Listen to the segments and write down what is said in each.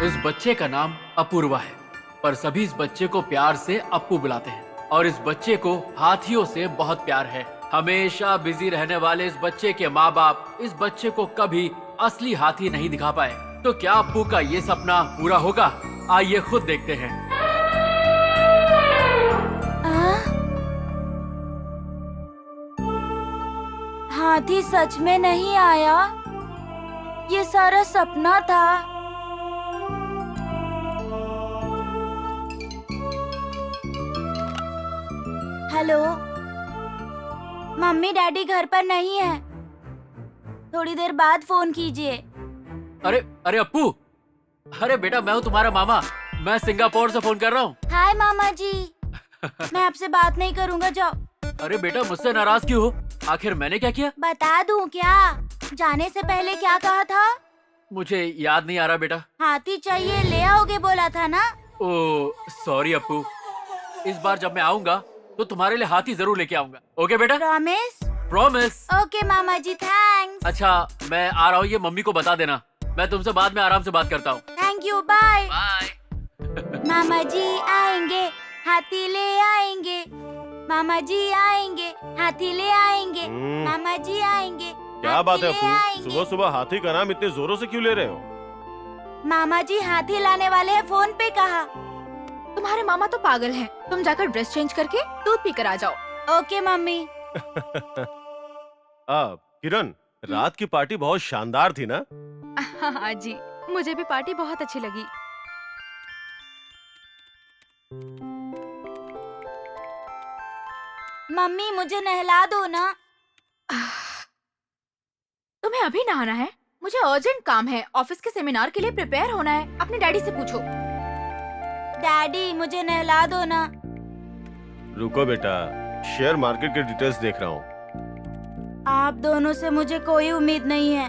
इस बच्चे का नाम अपूर्वा है, पर सभी इस बच्चे को प्यार से अप्पू बुलाते हैं। और इस बच्चे को हाथियों से बहुत प्यार है। हमेशा बिजी रहने वाले इस बच्चे के माँ बाप इस बच्चे को कभी असली हाथी नहीं दिखा पाए। तो क्या अप्पू का ये सपना पूरा होगा? आइए खुद देखते हैं। हाथी सच में नहीं आया, ये सारा सपना था। हेलो, मम्मी डैडी घर पर नहीं है, थोड़ी देर बाद फोन कीजिए। अरे अरे अप्पू, अरे बेटा मैं हूँ तुम्हारा मामा, मैं सिंगापुर से फोन कर रहा हूँ। हाय मामा जी। मैं आपसे बात नहीं करूँगा, जाओ। अरे बेटा मुझसे नाराज क्यों हो? आखिर मैंने क्या किया? बता दूं क्या? जाने से पहले क्या कहा था? मुझे याद नहीं आ रहा बेटा। हाथी चाहिए, ले आओगे बोला था ना? ओ सॉरी अप्पू, इस बार जब मैं आऊंगा तो तुम्हारे लिए हाथी जरूर लेके आऊंगा। ओके बेटा? प्रॉमिस? प्रॉमिस। ओके मामा जी, थैंक्स। अच्छा मैं आ रहा हूँ, ये मम्मी को बता देना। मैं तुमसे बाद में आराम से बात करता हूँ। Thank you, bye. बाय। मामा जी आएंगे, हाथी ले आएंगे। मामा जी आएंगे, हाथी ले आएंगे। मामा जी आएंगे। क्या बात है अप्पू, सुबह सुबह हाथी का नाम इतने जोरों से क्यों ले रहे हो? मामा जी हाथी लाने वाले हैं, फोन पे कहा। तुम्हारे मामा तो पागल हैं। तुम जाकर ड्रेस चेंज करके दूध पी कर आ जाओ। Okay mummy. किरण, रात की पार्टी बहुत शानदार थी ना? हाँ जी, मुझे भी पार्टी बहुत अच्छी लगी। मम्मी मुझे नहला दो ना। तुम्हें अभी नहाना है? मुझे अर्जेंट काम है, ऑफिस के सेमिनार के लिए प्रिपेयर होना है। अपने डैडी से पूछो। डैडी मुझे नहला दो ना। रुको बेटा, शेयर मार्केट के डिटेल्स देख रहा हूँ। आप दोनों से मुझे कोई उम्मीद नहीं है।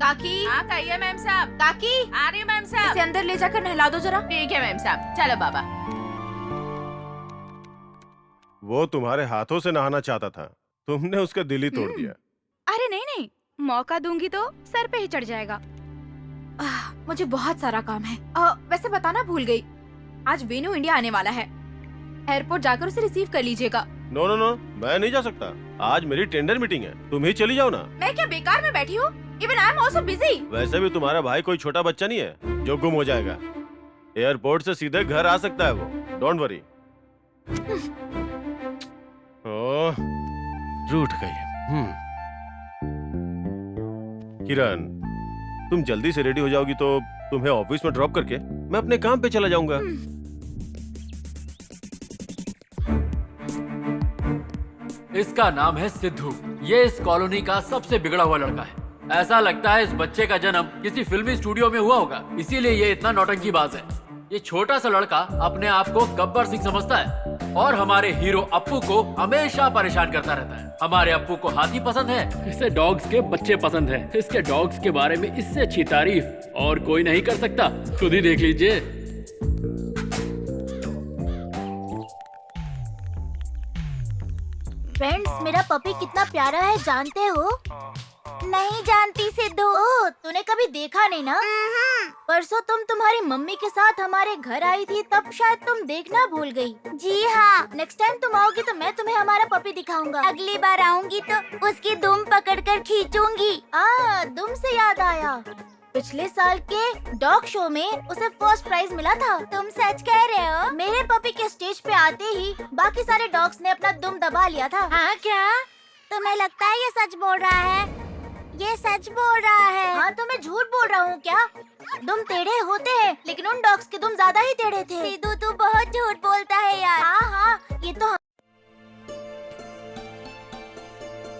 काकी, हाँ कहिए मैम साहब। काकी, आ रही मैम साहब। इसे अंदर ले जाकर नहला दो जरा। ठीक है मैम साहब, चलो बाबा। वो तुम्हारे हाथों से नहाना चाहता था, तुमने उसका दिल ही तोड़ दिया। अरे नहीं नहीं, मौका दूंगी तो सर पे ही चढ़ जाएगा। मुझे बहुत सारा काम है। वैसे बताना भूल गई, आज वेन्यू इंडिया आने वाला है। एयरपोर्ट जाकर उसे रिसीव कर लीजिएगा। नो नो नो, मैं नहीं जा सकता, आज मेरी टेंडर मीटिंग है, तुम ही चली जाओ ना। मैं क्या बेकार में बैठी हूँ? Even I am also busy. वैसे भी तुम्हारा भाई कोई छोटा बच्चा नहीं है जो गुम हो जाएगा। एयरपोर्ट से सीधे घर आ सकता है वो, डोंट वरी। ओह, रूठ गई। किरण, तुम जल्दी से रेडी हो जाओगी तो तुम्हें ऑफिस में ड्रॉप करके मैं अपने काम पे चला जाऊंगा। इसका नाम है सिद्धू। ये इस कॉलोनी का सबसे बिगड़ा हुआ लड़का है। ऐसा लगता है इस बच्चे का जन्म किसी फिल्मी स्टूडियो में हुआ होगा, इसीलिए ये इतना नौटंकीबाज है। ये छोटा सा लड़का अपने आप को गब्बर सिंह समझता है और हमारे हीरो अप्पू को हमेशा परेशान करता रहता है। हमारे अप्पू को हाथी पसंद है, इसे डॉग्स के बच्चे पसंद है। इसके डॉग्स के बारे में इससे अच्छी तारीफ और कोई नहीं कर सकता, खुद ही देख लीजिए। फ्रेंड्स, मेरा पपी कितना प्यारा है जानते हो? नहीं जानती सिद्धू। ओह, तूने कभी देखा नहीं ना? परसों तुम तुम्हारी मम्मी के साथ हमारे घर आई थी, तब शायद तुम देखना भूल गई। जी हाँ, नेक्स्ट टाइम तुम आओगी तो मैं तुम्हें हमारा पपी दिखाऊंगा। अगली बार आऊंगी तो उसकी दुम पकड़कर खींचूंगी। दुम से याद आया, पिछले साल के डॉग शो में उसे फर्स्ट प्राइज मिला था। तुम सच कह रहे हो? मेरे पपी के स्टेज पे आते ही बाकी सारे डॉग्स ने अपना दुम दबा लिया था। हाँ क्या? तुम्हें लगता है ये सच बोल रहा है? ये सच बोल रहा है। हाँ तो मैं झूठ बोल रहा हूँ क्या? दुम टेढ़े होते हैं, लेकिन उन डॉग्स के दुम ज्यादा ही टेढ़े थे। सिद्धू तू बहुत झूठ बोलता है यार। हाँ, ये तो।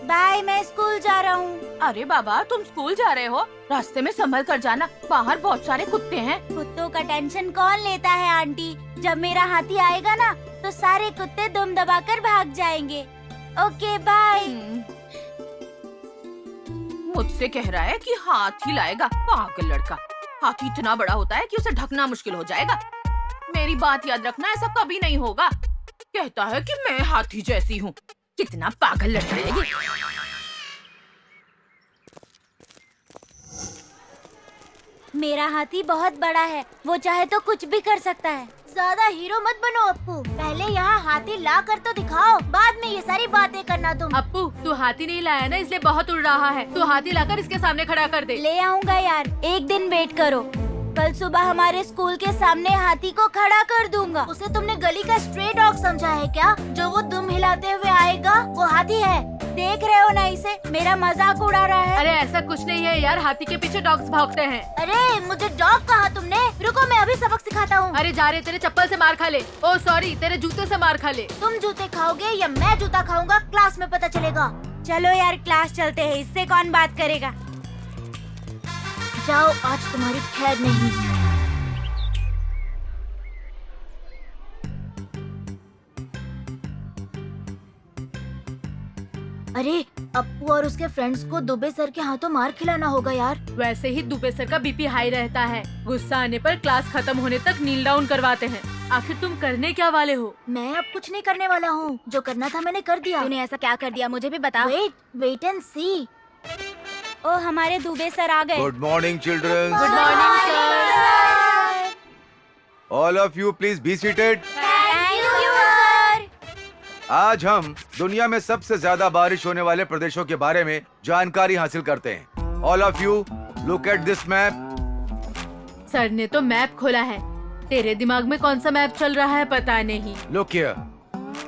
बाय, मैं स्कूल जा रहा हूँ। अरे बाबा, तुम स्कूल जा रहे हो? रास्ते में संभल कर जाना, बाहर बहुत सारे कुत्ते हैं। कुत्तों का टेंशन कौन लेता है आंटी? जब मेरा हाथी आएगा ना तो सारे कुत्ते दुम दबाकर भाग जाएंगे। Okay bye. मुझसे कह रहा है कि हाथी लाएगा, पागल लड़का। हाथी इतना बड़ा होता है कि उसे ढकना मुश्किल हो जाएगा। मेरी बात याद रखना, ऐसा कभी नहीं होगा। कहता है कि मैं हाथी जैसी हूँ। कितना पागल लड़का है ये। मेरा हाथी बहुत बड़ा है, वो चाहे तो कुछ भी कर सकता है। ज्यादा हीरो मत बनो अप्पू, पहले यहाँ हाथी ला कर तो दिखाओ, बाद में ये सारी बातें करना तुम। अप्पू, तू हाथी नहीं लाया ना, इसलिए बहुत उड़ रहा है। तू हाथी लाकर इसके सामने खड़ा कर दे। ले आऊंगा यार, एक दिन वेट करो। कल सुबह हमारे स्कूल के सामने हाथी को खड़ा कर दूंगा। उसे तुमने गली का स्ट्रे डॉग समझा है क्या? जो वो दुम हिलाते हुए आएगा वो हाथी है। देख रहे हो ना इसे, मेरा मजाक उड़ा रहा है। अरे ऐसा कुछ नहीं है यार, हाथी के पीछे डॉग्स भागते हैं। अरे मुझे डॉग कहा तुमने? रुको मैं अभी सबक सिखाता हूँ। अरे जा रे, तेरे चप्पल से मार खा ले। ओ सॉरी, तेरे जूते से मार खा ले। तुम जूते खाओगे या मैं जूता खाऊंगा, क्लास में पता चलेगा। चलो यार क्लास चलते हैं, इससे कौन बात करेगा। जाओ, आज तुम्हारी खैर नहीं। अरे अप्पू और उसके फ्रेंड्स को दुबे सर के हाथों मार खिलाना होगा यार। वैसे ही दुबे सर का बीपी हाई रहता है। गुस्सा आने पर क्लास खत्म होने तक नील डाउन करवाते हैं। आखिर तुम करने क्या वाले हो? मैं अब कुछ नहीं करने वाला हूँ, जो करना था मैंने कर दिया। तूने ऐसा क्या कर दिया, मुझे भी बता। वेट एंड सी। ओ हमारे दुबे सर आ गए। Good morning, children. Good morning sir. All of you, please be seated. Thank you sir. आज हम दुनिया में सबसे ज्यादा बारिश होने वाले प्रदेशों के बारे में जानकारी हासिल करते हैं। All of you, look at this map. Sir ने तो मैप खोला है। तेरे दिमाग में कौन सा मैप चल रहा है पता नहीं। Look here.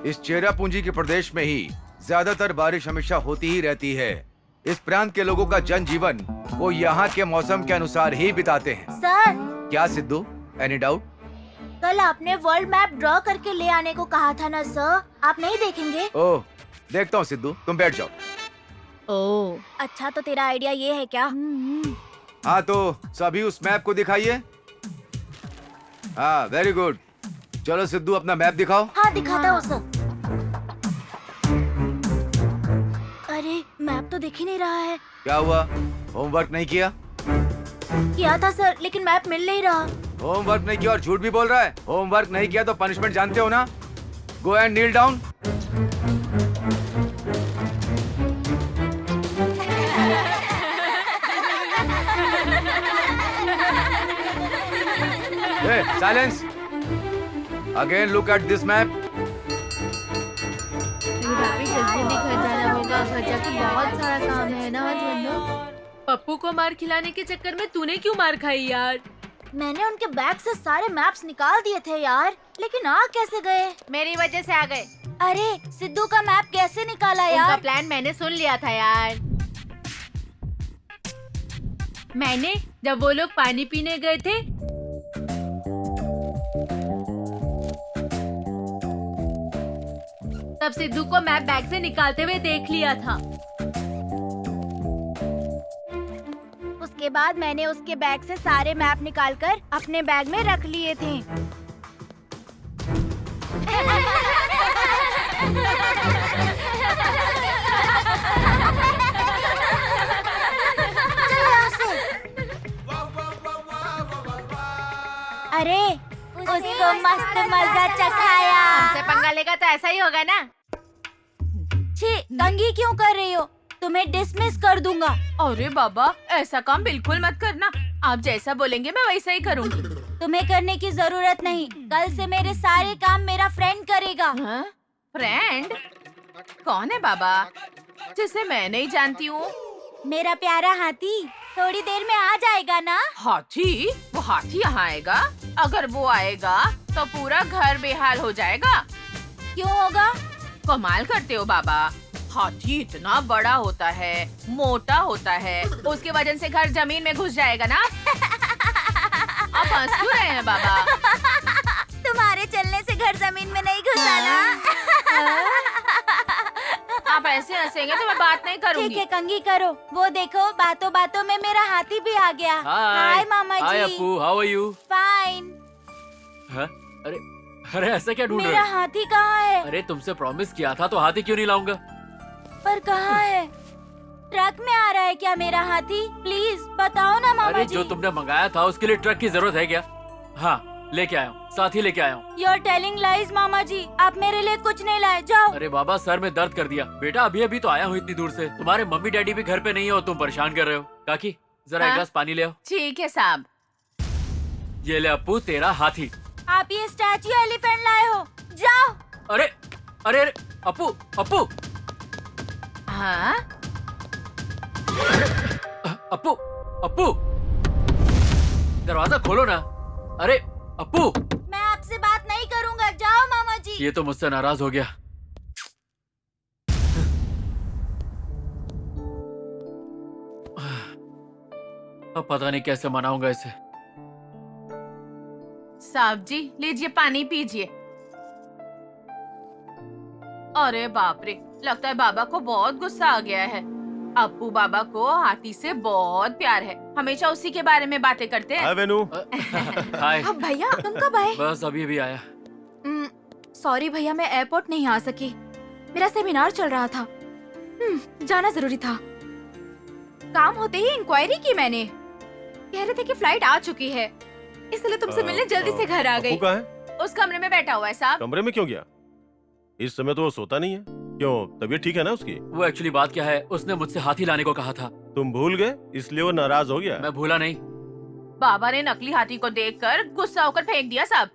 इस चेरापूंजी के प्रदेश में ही ज्यादातर बारिश हमेशा होती ही रहती है। इस प्रांत के लोगों का जनजीवन वो यहाँ के मौसम के अनुसार ही बिताते हैं। सर क्या सिद्धू? Any doubt? कल आपने वर्ल्ड मैप ड्रॉ करके ले आने को कहा था ना सर, आप नहीं देखेंगे? ओह, देखता हूँ सिद्धू, तुम बैठ जाओ। ओ, अच्छा तो तेरा आइडिया ये है क्या? हाँ तो सभी उस मैप को दिखाइए। हाँ, वेरी गुड। चलो सिद्धू अपना मैप दिखाओ। हाँ दिखाता हूँ सर। अरे मैप तो दिख ही नहीं रहा है। क्या हुआ? होमवर्क नहीं किया? किया था सर, लेकिन मैप मिल नहीं रहा। होमवर्क नहीं किया और झूठ भी बोल रहा है। होमवर्क नहीं किया तो पनिशमेंट जानते हो ना? Go and kneel down. Silence. Again look at this map. जल्दी घर जाना होगा, घर जाके बहुत सारा काम है ना आज। पप्पू को मार खिलाने के चक्कर में तूने क्यों मार खाई यार? मैंने उनके बैग से सारे मैप्स निकाल दिए थे यार, लेकिन आ कैसे गए? मेरी वजह से आ गए। अरे सिद्धू का मैप कैसे निकाला उनका यार? प्लान मैंने सुन लिया था यार। मैंने जब वो लोग पानी पीने गए थे तब सिद्धू को मैप बैग से निकालते हुए देख लिया था। उसके बाद मैंने उसके बैग से सारे मैप निकालकर अपने बैग में रख लिए थे। अरे उसको मस्त मजा चखाया। हमसे पंगा लेगा तो ऐसा ही होगा ना। छी, कंघी क्यों कर रही हो? तुम्हें डिसमिस कर दूंगा। अरे बाबा, ऐसा काम बिल्कुल मत करना। आप जैसा बोलेंगे मैं वैसा ही करूँगी। तुम्हें करने की जरूरत नहीं, कल से मेरे सारे काम मेरा फ्रेंड करेगा। हाँ? फ्रेंड? कौन है बाबा, जिसे मैं नहीं जानती हूँ? मेरा प्यारा हाथी थोड़ी देर में आ जाएगा ना। हाथी? वो हाथी यहाँ आएगा? अगर वो आएगा तो पूरा घर बेहाल हो जाएगा। क्यों होगा? कमाल करते हो बाबा। हाथी इतना बड़ा होता है, मोटा होता है, उसके वजन से घर जमीन में घुस जाएगा ना। आप हंस क्यों रहे हैं बाबा? तुम्हारे चलने से घर जमीन में नहीं घुसा ना। आप ऐसे हंसेंगे तो मैं बात नहीं ठीक है, करूँगी। कंघी करो। वो देखो, बातों बातों में मेरा हाथी भी आ गया। हाय मामा हाय जी। Appu, how are you? Fine. हाँ? अरे अरे ऐसा क्या ढूंढ रहे मेरा हो? हाथी कहाँ है? अरे तुमसे प्रॉमिस किया था तो हाथी क्यों नहीं लाऊंगा? पर कहाँ है? ट्रक में आ रहा है क्या मेरा हाथी? प्लीज बताओ ना मामा अरे जी। जो तुमने मंगाया था उसके लिए ट्रक की जरूरत है क्या? हाँ लेके आया हूँ, साथ ही लेके आया हूँ। You're telling lies मामा जी, आप मेरे लिए कुछ नहीं लाए, जाओ। अरे बाबा, सर में दर्द कर दिया। बेटा अभी अभी तो आया हूँ इतनी दूर से। तुम्हारे मम्मी डैडी भी घर पे नहीं हो, तुम परेशान कर रहे हो। काकी जरा एक हाँ? गिलास पानी ले आओ। ठीक है साहब। ये ले अप्पू तेरा हाथी। आप ये स्टैचू एलिफेंट लाए हो, जाओ। अरे अरे अरे अप्पू अप्पू हाँ अप्पू अप्पू दरवाजा खोलो ना। अरे अप्पू मैं आपसे बात नहीं करूंगा, जाओ मामा जी। ये तो मुझसे नाराज हो गया। अब पता नहीं कैसे मनाऊंगा इसे। साहब जी लीजिए पानी पीजिए। अरे बाप रे, लगता है बाबा को बहुत गुस्सा आ गया है। अप्पू बाबा को हाथी से बहुत प्यार है, हमेशा उसी के बारे में बातें करते हैं। हाय वेनु। हाय। अब भैया तुम कब आए? बस अभी भी आया। सॉरी भैया, मैं एयरपोर्ट नहीं आ सकी, मेरा सेमिनार चल रहा था। जाना जरूरी था। काम होते ही इंक्वायरी की मैंने, कह रहे थे कि फ्लाइट आ चुकी है, इसलिए तुमसे मिलने जल्दी से घर आ गई। अप्पू कहाँ है? उस कमरे में बैठा हुआ है साहब। कमरे में क्यों गया? इस समय तो वो सोता नहीं है। क्यों, तबीयत ठीक है ना उसकी? वो एक्चुअली बात क्या है, उसने मुझसे हाथी लाने को कहा था। तुम भूल गए इसलिए वो नाराज हो गया। मैं भूला नहीं। बाबा ने नकली हाथी को देखकर गुस्सा होकर फेंक दिया साहब।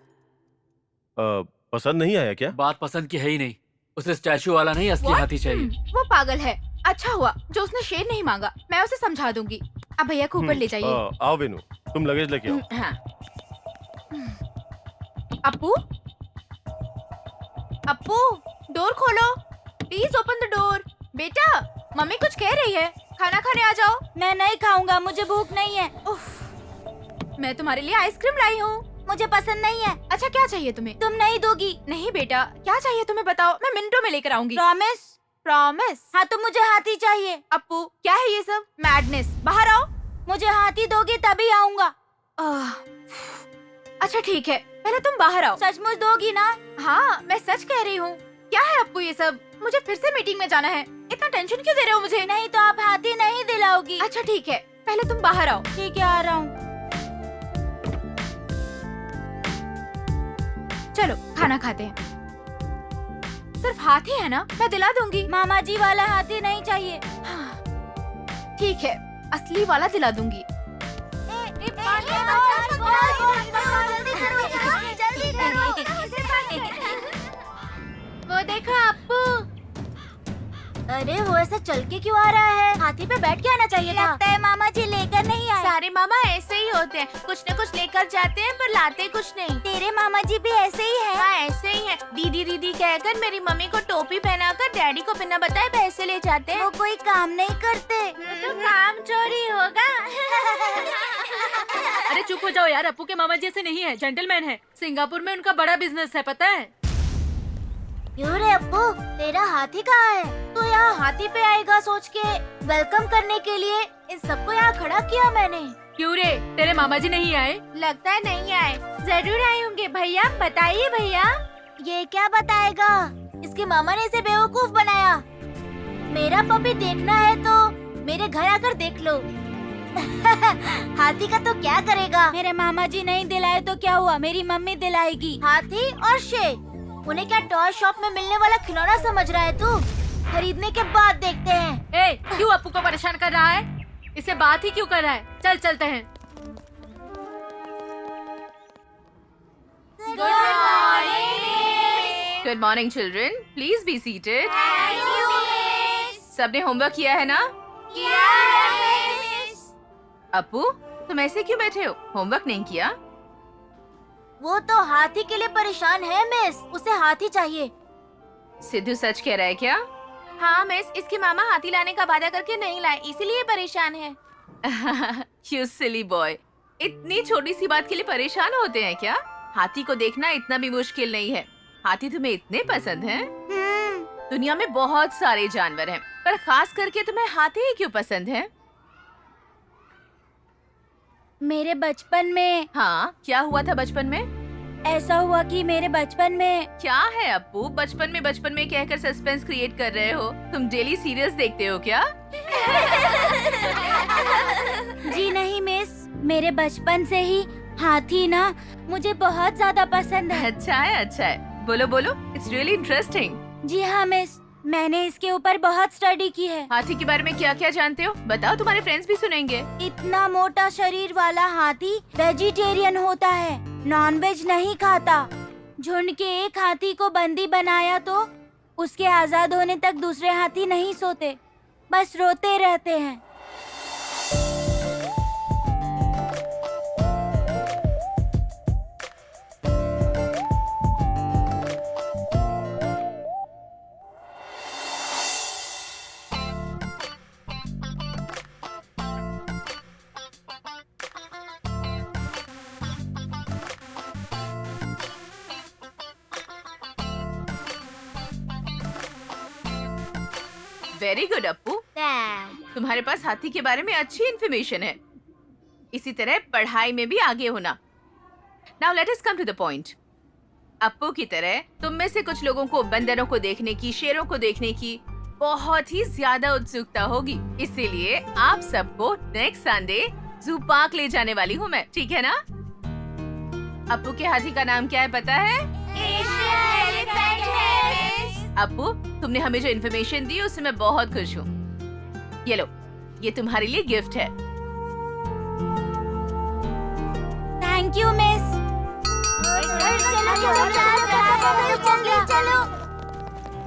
पसंद नहीं आया क्या? बात पसंद की है ही नहीं, उसे स्टैचू वाला नहीं असली What? हाथी चाहिए। वो पागल है। अच्छा हुआ जो उसने शेर नहीं मांगा, मैं उसे समझा दूंगी। अब भैया को ऊपर ले जाइए। आओ वेनु, तुम लगेज लेके आओ। हाँ अप्पू, अप्पू डोर खोलो, प्लीज ओपन द डोर। बेटा मम्मी कुछ कह रही है, खाना खाने आ जाओ। मैं नहीं खाऊंगा, मुझे भूख नहीं है। उफ, मैं तुम्हारे लिए आइसक्रीम लाई हूँ। मुझे पसंद नहीं है। अच्छा क्या चाहिए तुम्हें? तुम नहीं दोगी। नहीं बेटा, क्या चाहिए तुम्हें बताओ, मैं मिनटों में लेकर आऊंगी। प्रॉमिस? प्रॉमिस। हाँ तो मुझे हाथी चाहिए। अप्पू क्या है ये सब? मैडनेस, बाहर आओ। मुझे हाथी दोगी तभी आऊंगा। आह, अच्छा ठीक है, पहले तुम बाहर आओ। सचमुच दोगी ना? हाँ मैं सच कह रही हूँ। क्या है अप्पू ये सब? मुझे फिर से मीटिंग में जाना है, इतना टेंशन क्यों दे रहे हो मुझे? नहीं तो आप हाथी नहीं दिलाओगी। अच्छा ठीक है, पहले तुम बाहर आओ। ठीक है, आ रहा हूँ। चलो खाना खाते हैं। सिर्फ हाथी है ना, मैं दिला दूंगी। मामा जी वाला हाथी नहीं चाहिए। हाँ, ठीक है, असली वाला दिला दूंगी। वो देखो अप्पू। अरे वो ऐसा चल के क्यों आ रहा है? हाथी पे बैठ के आना चाहिए था। लगता है मामा जी लेकर नहीं आए। सारे मामा ऐसे ही होते हैं, कुछ न कुछ लेकर जाते हैं पर लाते कुछ नहीं। तेरे मामा जी भी ऐसे ही है। हाँ ऐसे ही है। दीदी दीदी कहकर मेरी मम्मी को टोपी पहनाकर डैडी को बिना बताए पैसे ले जाते हैं। वो कोई काम नहीं करते। तो काम चोरी होगा। अरे चुप हो जाओ यार, अप्पू के मामा जी ऐसे नहीं है, जेंटलमैन है। सिंगापुर में उनका बड़ा बिजनेस है, पता है? क्यों रे अप्पू, तेरा हाथी कहाँ है? तो यहाँ हाथी पे आएगा सोच के वेलकम करने के लिए इन सबको यहाँ खड़ा किया मैंने। क्यों रे, तेरे मामा जी नहीं आए? लगता है नहीं आए। जरूर आए होंगे। भैया बताइए भैया। ये क्या बताएगा? इसके मामा ने इसे बेवकूफ बनाया। मेरा पपी देखना है तो मेरे घर आकर देख लो। हाथी का तो क्या करेगा? मेरे मामा जी नहीं दिलाए तो क्या हुआ, मेरी मम्मी दिलाएगी। हाथी और शेर, उन्हें क्या टॉय शॉप में मिलने वाला खिलौना समझ रहा है तू? खरीदने के बाद देखते हैं। ए, क्यों अप्पू को परेशान कर रहा है? इसे बात ही क्यों कर रहा है? चल चलते हैं। Good morning children, please be seated. सबने होमवर्क किया है ना? अप्पू तुम ऐसे क्यों बैठे हो, होमवर्क नहीं किया? वो तो हाथी के लिए परेशान है मिस, उसे हाथी चाहिए। सिद्धू सच कह रहा है क्या? हाँ मिस, इसके मामा हाथी लाने का वादा करके नहीं लाए, इसीलिए परेशान है। You silly boy, इतनी छोटी सी बात के लिए परेशान होते हैं क्या? हाथी को देखना इतना भी मुश्किल नहीं है। हाथी तुम्हें इतने पसंद हैं? दुनिया में बहुत सारे जानवर हैं, पर खास करके तुम्हें हाथी ही क्यों पसंद है? मेरे बचपन में हाँ, क्या हुआ था बचपन में? ऐसा हुआ कि मेरे बचपन में क्या है अप्पू, बचपन में कहकर सस्पेंस क्रिएट कर रहे हो? तुम डेली सीरियल्स देखते हो क्या? जी नहीं मिस, मेरे बचपन से ही हाथी ना मुझे बहुत ज्यादा पसंद है। अच्छा है, अच्छा है। बोलो बोलो, इट्स रियली इंटरेस्टिंग। जी हाँ मिस, मैंने इसके ऊपर बहुत स्टडी की है। हाथी के बारे में क्या क्या जानते हो बताओ, तुम्हारे फ्रेंड्स भी सुनेंगे। इतना मोटा शरीर वाला हाथी वेजिटेरियन होता है, नॉनवेज नहीं खाता। झुंड के एक हाथी को बंदी बनाया तो उसके आजाद होने तक दूसरे हाथी नहीं सोते, बस रोते रहते हैं। वेरी गुड अप्पू, तुम्हारे पास हाथी के बारे में अच्छी इन्फॉर्मेशन है। इसी तरह पढ़ाई में भी आगे होना। Now let us come to the point. Appu की तरह तुम में से कुछ लोगों को बंदरों को देखने की, शेरों को देखने की बहुत ही ज्यादा उत्सुकता होगी। इसीलिए आप सबको नेक्स्ट संडे जू पार्क ले जाने वाली हूँ मैं, ठीक है ना? अप्पू के हाथी का नाम क्या है पता है? अप्पू, तुमने हमें जो इन्फॉर्मेशन दी उससे मैं बहुत खुश हूँ। ये लो, ये तुम्हारे लिए गिफ्ट है। Thank you miss. चलो।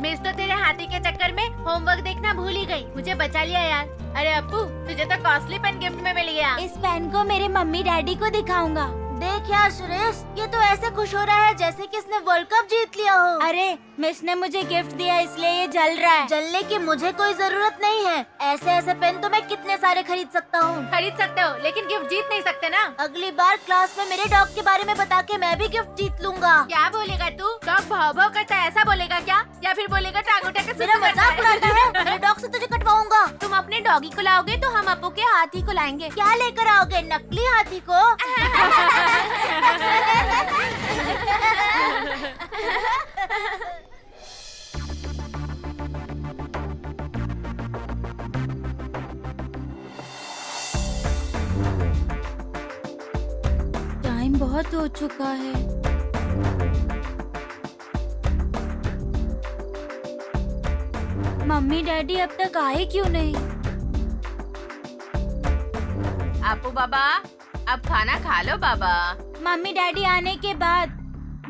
मिस तो तेरे हाथी के चक्कर में होमवर्क देखना भूल ही गई, मुझे बचा लिया यार। अरे अप्पू, तुझे तो कॉस्टली पेन गिफ्ट में मिल गया। इस पेन को मेरे मम्मी डैडी को दिखाऊंगा। देख यार सुरेश, ये तो ऐसे खुश हो रहा है जैसे कि इसने वर्ल्ड कप जीत लिया हो। अरे मिस ने मुझे गिफ्ट दिया इसलिए ये जल रहा है। जलने की मुझे कोई जरूरत नहीं है। ऐसे ऐसे पेन तो मैं कितने सारे खरीद सकता हूँ। खरीद सकते हो लेकिन गिफ्ट जीत नहीं सकते ना। अगली बार क्लास में मेरे डॉग के बारे में बता के मैं भी गिफ्ट जीत लूंगा। क्या बोलेगा तू? डॉग भाव भाव करता है ऐसा बोलेगा क्या? या फिर बोलेगा टांग उठा के मेरा मजाक उड़ाता है। मेरे डॉग से तुझे कटवाऊंगा। तुम अपने डॉगी को लाओगे तो हम अप्पू के हाथी को लाएंगे। क्या लेकर आओगे, नकली हाथी को? टाइम बहुत हो चुका है। मम्मी डैडी अब तक आए क्यों नहीं? अप्पू बाबा, अब खाना खा लो बाबा। मम्मी डैडी आने के बाद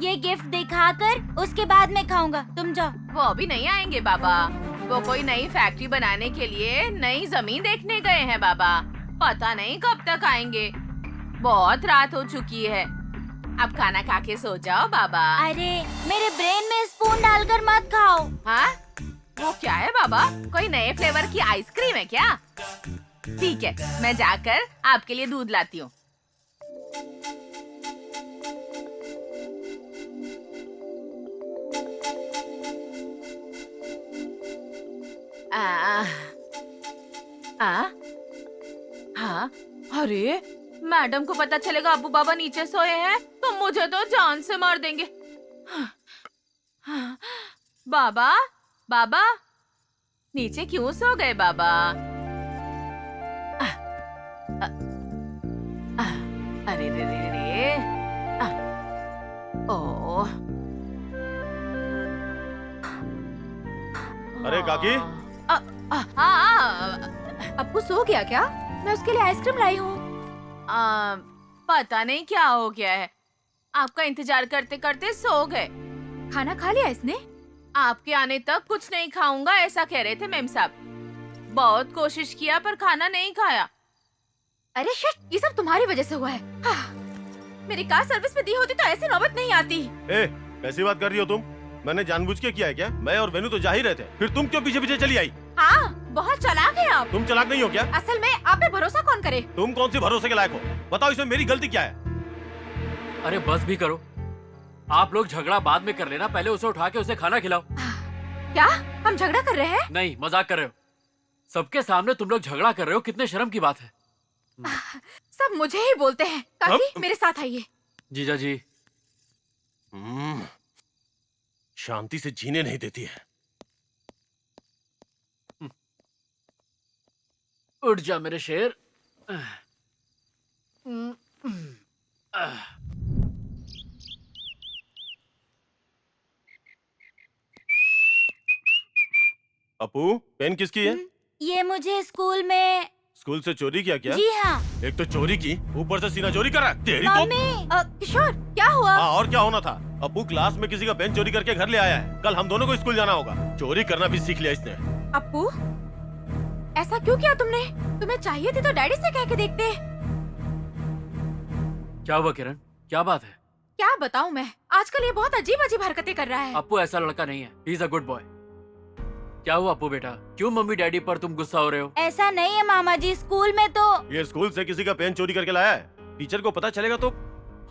ये गिफ्ट दिखाकर उसके बाद मैं खाऊंगा। तुम जाओ। वो अभी नहीं आएंगे बाबा, वो कोई नई फैक्ट्री बनाने के लिए नई जमीन देखने गए हैं बाबा। पता नहीं कब तक आएंगे। बहुत रात हो चुकी है, अब खाना खा के सो जाओ बाबा। अरे मेरे ब्रेन में स्पून डालकर मत खाओ। हाँ? वो क्या है बाबा, कोई नए फ्लेवर की आइसक्रीम है क्या? ठीक है, मैं जाकर आपके लिए दूध लाती हूँ। हाँ, अरे मैडम को पता चलेगा अब्बू बाबा नीचे सोए हैं तो मुझे तो जान से मार देंगे। बाबा, बाबा, नीचे क्यों सो गए बाबा? अरे रे रे रे, ओह, अरे काकी, अप्पू सो गया क्या? मैं उसके लिए आइसक्रीम लाई हूँ। पता नहीं क्या हो गया है, आपका इंतजार करते करते सो गए। खाना खा लिया इसने? आपके आने तक कुछ नहीं खाऊंगा ऐसा कह रहे थे मैम साहब। बहुत कोशिश किया पर खाना नहीं खाया। अरे शिट, ये सब तुम्हारी वजह से हुआ है। मेरी कार सर्विस पे दी होती तो ऐसी नौबत नहीं आती। ए, कैसी बात कर रही हो तुम? मैंने जानबूझ के किया है क्या? मैं और वेनू तो जा ही रहे थे, फिर तुम क्यों पीछे पीछे चली आई? हाँ, बहुत चालाक है आप। तुम चालाक नहीं हो क्या? असल में आप पे भरोसा कौन करे? तुम कौन सी भरोसे के लायक हो? बताओ इसमें मेरी गलती क्या है? अरे बस भी करो, आप लोग झगड़ा बाद में कर लेना, पहले उसे उठा के उसे खाना खिलाओ। क्या हम झगड़ा कर रहे हैं? नहीं, मजाक कर रहे हो। सबके सामने तुम लोग झगड़ा कर रहे हो, कितने शर्म की बात है। सब मुझे ही बोलते हैं। काकी, मेरे साथ आइए। जीजा जी। शांति से जीने नहीं देती है। उठ जा मेरे शेर। अपू पेन किसकी है? ये मुझे स्कूल में। स्कूल से चोरी किया क्या? जी हाँ। एक तो चोरी की, ऊपर से सीना चोरी करा। तेरी तो। मम्मी। किशोर क्या हुआ? हाँ, और क्या होना था? अपू क्लास में किसी का पेन चोरी करके घर ले आया है। कल हम दोनों को स्कूल जाना होगा। चोरी करना भी सीख लिया इसने। अप्पू ऐसा क्यों किया तुमने? तुम्हें चाहिए थी तो डैडी से कह के देखते। क्या हुआ किरण, क्या बात है? क्या बताऊं मैं, आजकल ये बहुत अजीब अजीब हरकतें कर रहा है। अप्पू ऐसा लड़का नहीं है, he is a good boy. क्या हुआ अप्पू बेटा, क्यों मम्मी डैडी पर तुम गुस्सा हो रहे हो? ऐसा नहीं है मामा जी, स्कूल में तो। ये स्कूल से किसी का पेन चोरी करके लाया है। टीचर को पता चलेगा तो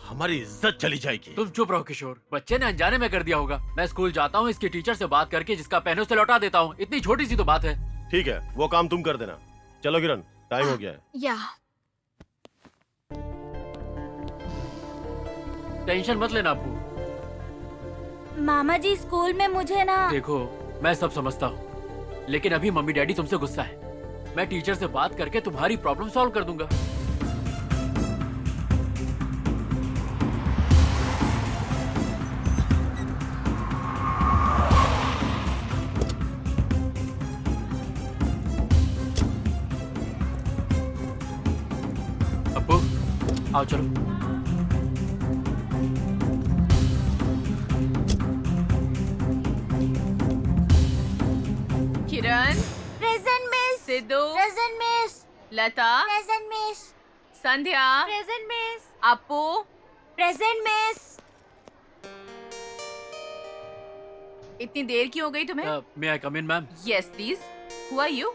हमारी इज्जत चली जाएगी। तुम चुप रहो किशोर, बच्चे ने अनजाने में कर दिया होगा। मैं स्कूल जाता हूँ, इसकी टीचर से बात करके जिसका पेन है उसे लौटा देता हूँ। इतनी छोटी सी तो बात है। ठीक है, वो काम तुम कर देना। चलो किरण, टाइम हो गया है। या टेंशन मत लेना अप्पू। मामा जी स्कूल में मुझे ना। देखो मैं सब समझता हूँ, लेकिन अभी मम्मी डैडी तुमसे गुस्सा है। मैं टीचर से बात करके तुम्हारी प्रॉब्लम सॉल्व कर दूंगा। अप्पू आओ चलो। Kiran, present miss. Sidhu, present miss. Lata, present miss. Sandhya, present miss. Appu. Present miss. इतनी देर की हो गई तुम्हें? May I come in ma'am? Yes please. Who are you?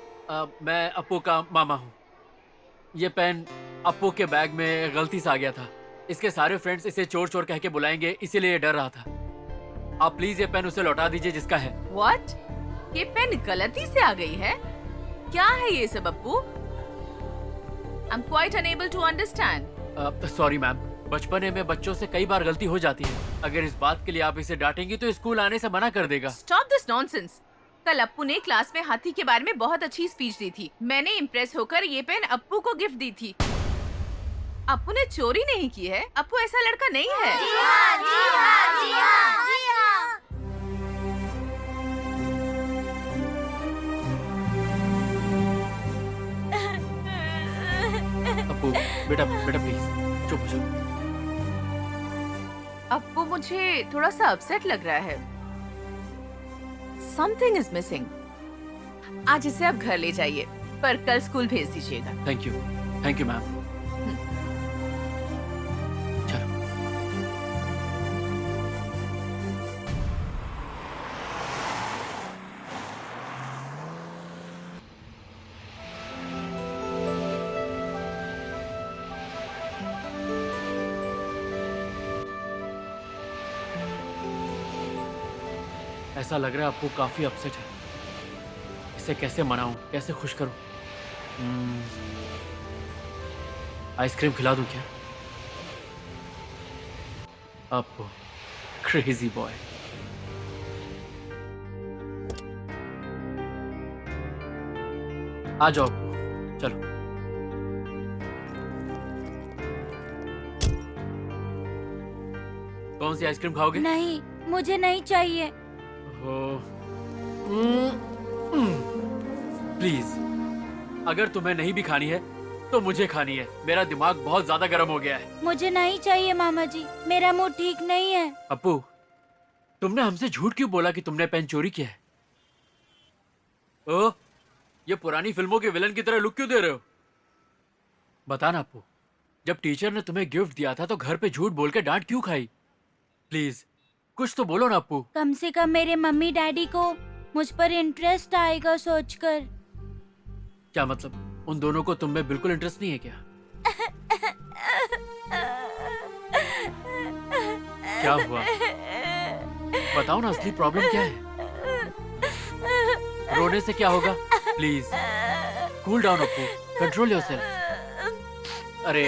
मैं अप्पू का मामा हूँ। ये पेन अप्पू के बैग में गलती से आ गया था। इसके सारे फ्रेंड्स इसे चोर चोर कह के बुलाएंगे, इसीलिए ये डर रहा था। आप प्लीज ये पेन उसे लौटा दीजिए जिसका है। व्हाट? ये पेन गलती से आ गई है? क्या है ये सब Appu? I am quite unable to understand. Sorry ma'am, बचपने में बच्चों से कई बार गलती हो जाती है। अगर इस बात के लिए आप इसे डांटेंगी तो स्कूल आने से मना कर देगा। Stop this nonsense. कल अप्पू ने क्लास में हाथी के बारे में बहुत अच्छी स्पीच दी थी। मैंने इम्प्रेस होकर ये पेन अप्पू को गिफ्ट दी थी। अप्पू ने चोरी नहीं की है। अप्पू ऐसा लड़का नहीं है। जी हाँ, जी हाँ, जी हाँ, जी हाँ। अप्पू बेटा बेटा प्लीज चुप हो जाओ। अप्पू मुझे थोड़ा सा अपसेट लग रहा है। Something is missing. आज इसे आप घर ले जाइए, पर कल स्कूल भेज दीजिएगा। Thank you ma'am. चलो। ऐसा लग रहा है आपको काफी अपसेट है। इसे कैसे मनाऊं, कैसे खुश करूं? आइसक्रीम खिला दूं क्या? आपको क्रेजी बॉय। आ जाओ चलो। कौन सी आइसक्रीम खाओगे? नहीं, मुझे नहीं चाहिए। प्लीज, अगर तुम्हें नहीं भी खानी है तो मुझे खानी है। मेरा दिमाग बहुत ज्यादा गर्म हो गया है। मुझे नहीं चाहिए मामा जी, मेरा मूड ठीक नहीं है। अप्पू, तुमने हमसे झूठ क्यों बोला कि तुमने पेन चोरी किया है? ओह, ये पुरानी फिल्मों के विलन की तरह लुक क्यों दे रहे हो? बताना अप्पू, जब टीचर ने तुम्हें गिफ्ट दिया था तो घर पे झूठ बोल के डांट क्यों खाई? प्लीज कुछ तो बोलो ना अप्पू। कम से कम मेरे मम्मी डैडी को मुझ पर इंटरेस्ट आएगा सोचकर। क्या मतलब, उन दोनों को तुम में बिल्कुल इंटरेस्ट नहीं है क्या? क्या हुआ, बताओ ना, असली प्रॉब्लम क्या है? रोने से क्या होगा? Please cool down Appu, control yourself. अरे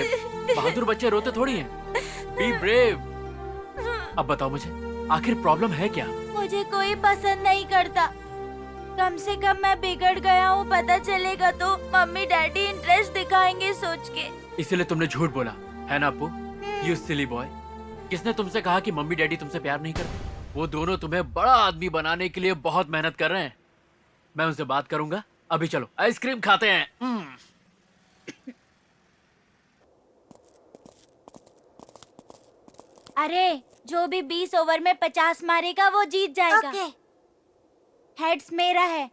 बहादुर बच्चे रोते थोड़ी हैं। Be brave. अब बताओ मुझे, आखिर प्रॉब्लम है क्या? मुझे कोई पसंद नहीं करता। कम से कम मैं बिगड़ गया हूँ पता चलेगा तो मम्मी डैडी इंटरेस्ट दिखाएंगे सोच के। इसीलिए तुमने झूठ बोला है ना अप्पू? You silly boy. किसने तुमसे कहा कि मम्मी डैडी तुमसे प्यार नहीं करते? वो दोनों तुम्हें बड़ा आदमी बनाने के लिए बहुत मेहनत कर रहे हैं। मैं उनसे बात करूंगा। अभी चलो आइसक्रीम खाते हैं। अरे जो भी 20 ओवर में 50 मारेगा वो जीत जाएगा। ओके। हेड्स मेरा है,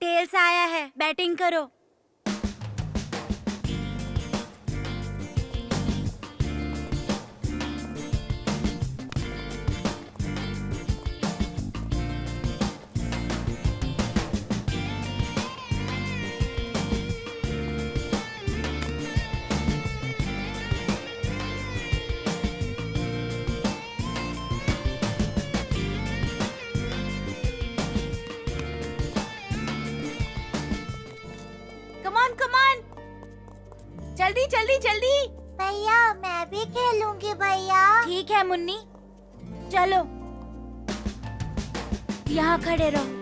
टेल्स आया है, बैटिंग करो। कमान कमान, जल्दी जल्दी जल्दी। भैया मैं भी खेलूंगी भैया। ठीक है मुन्नी, चलो यहाँ खड़े रहो।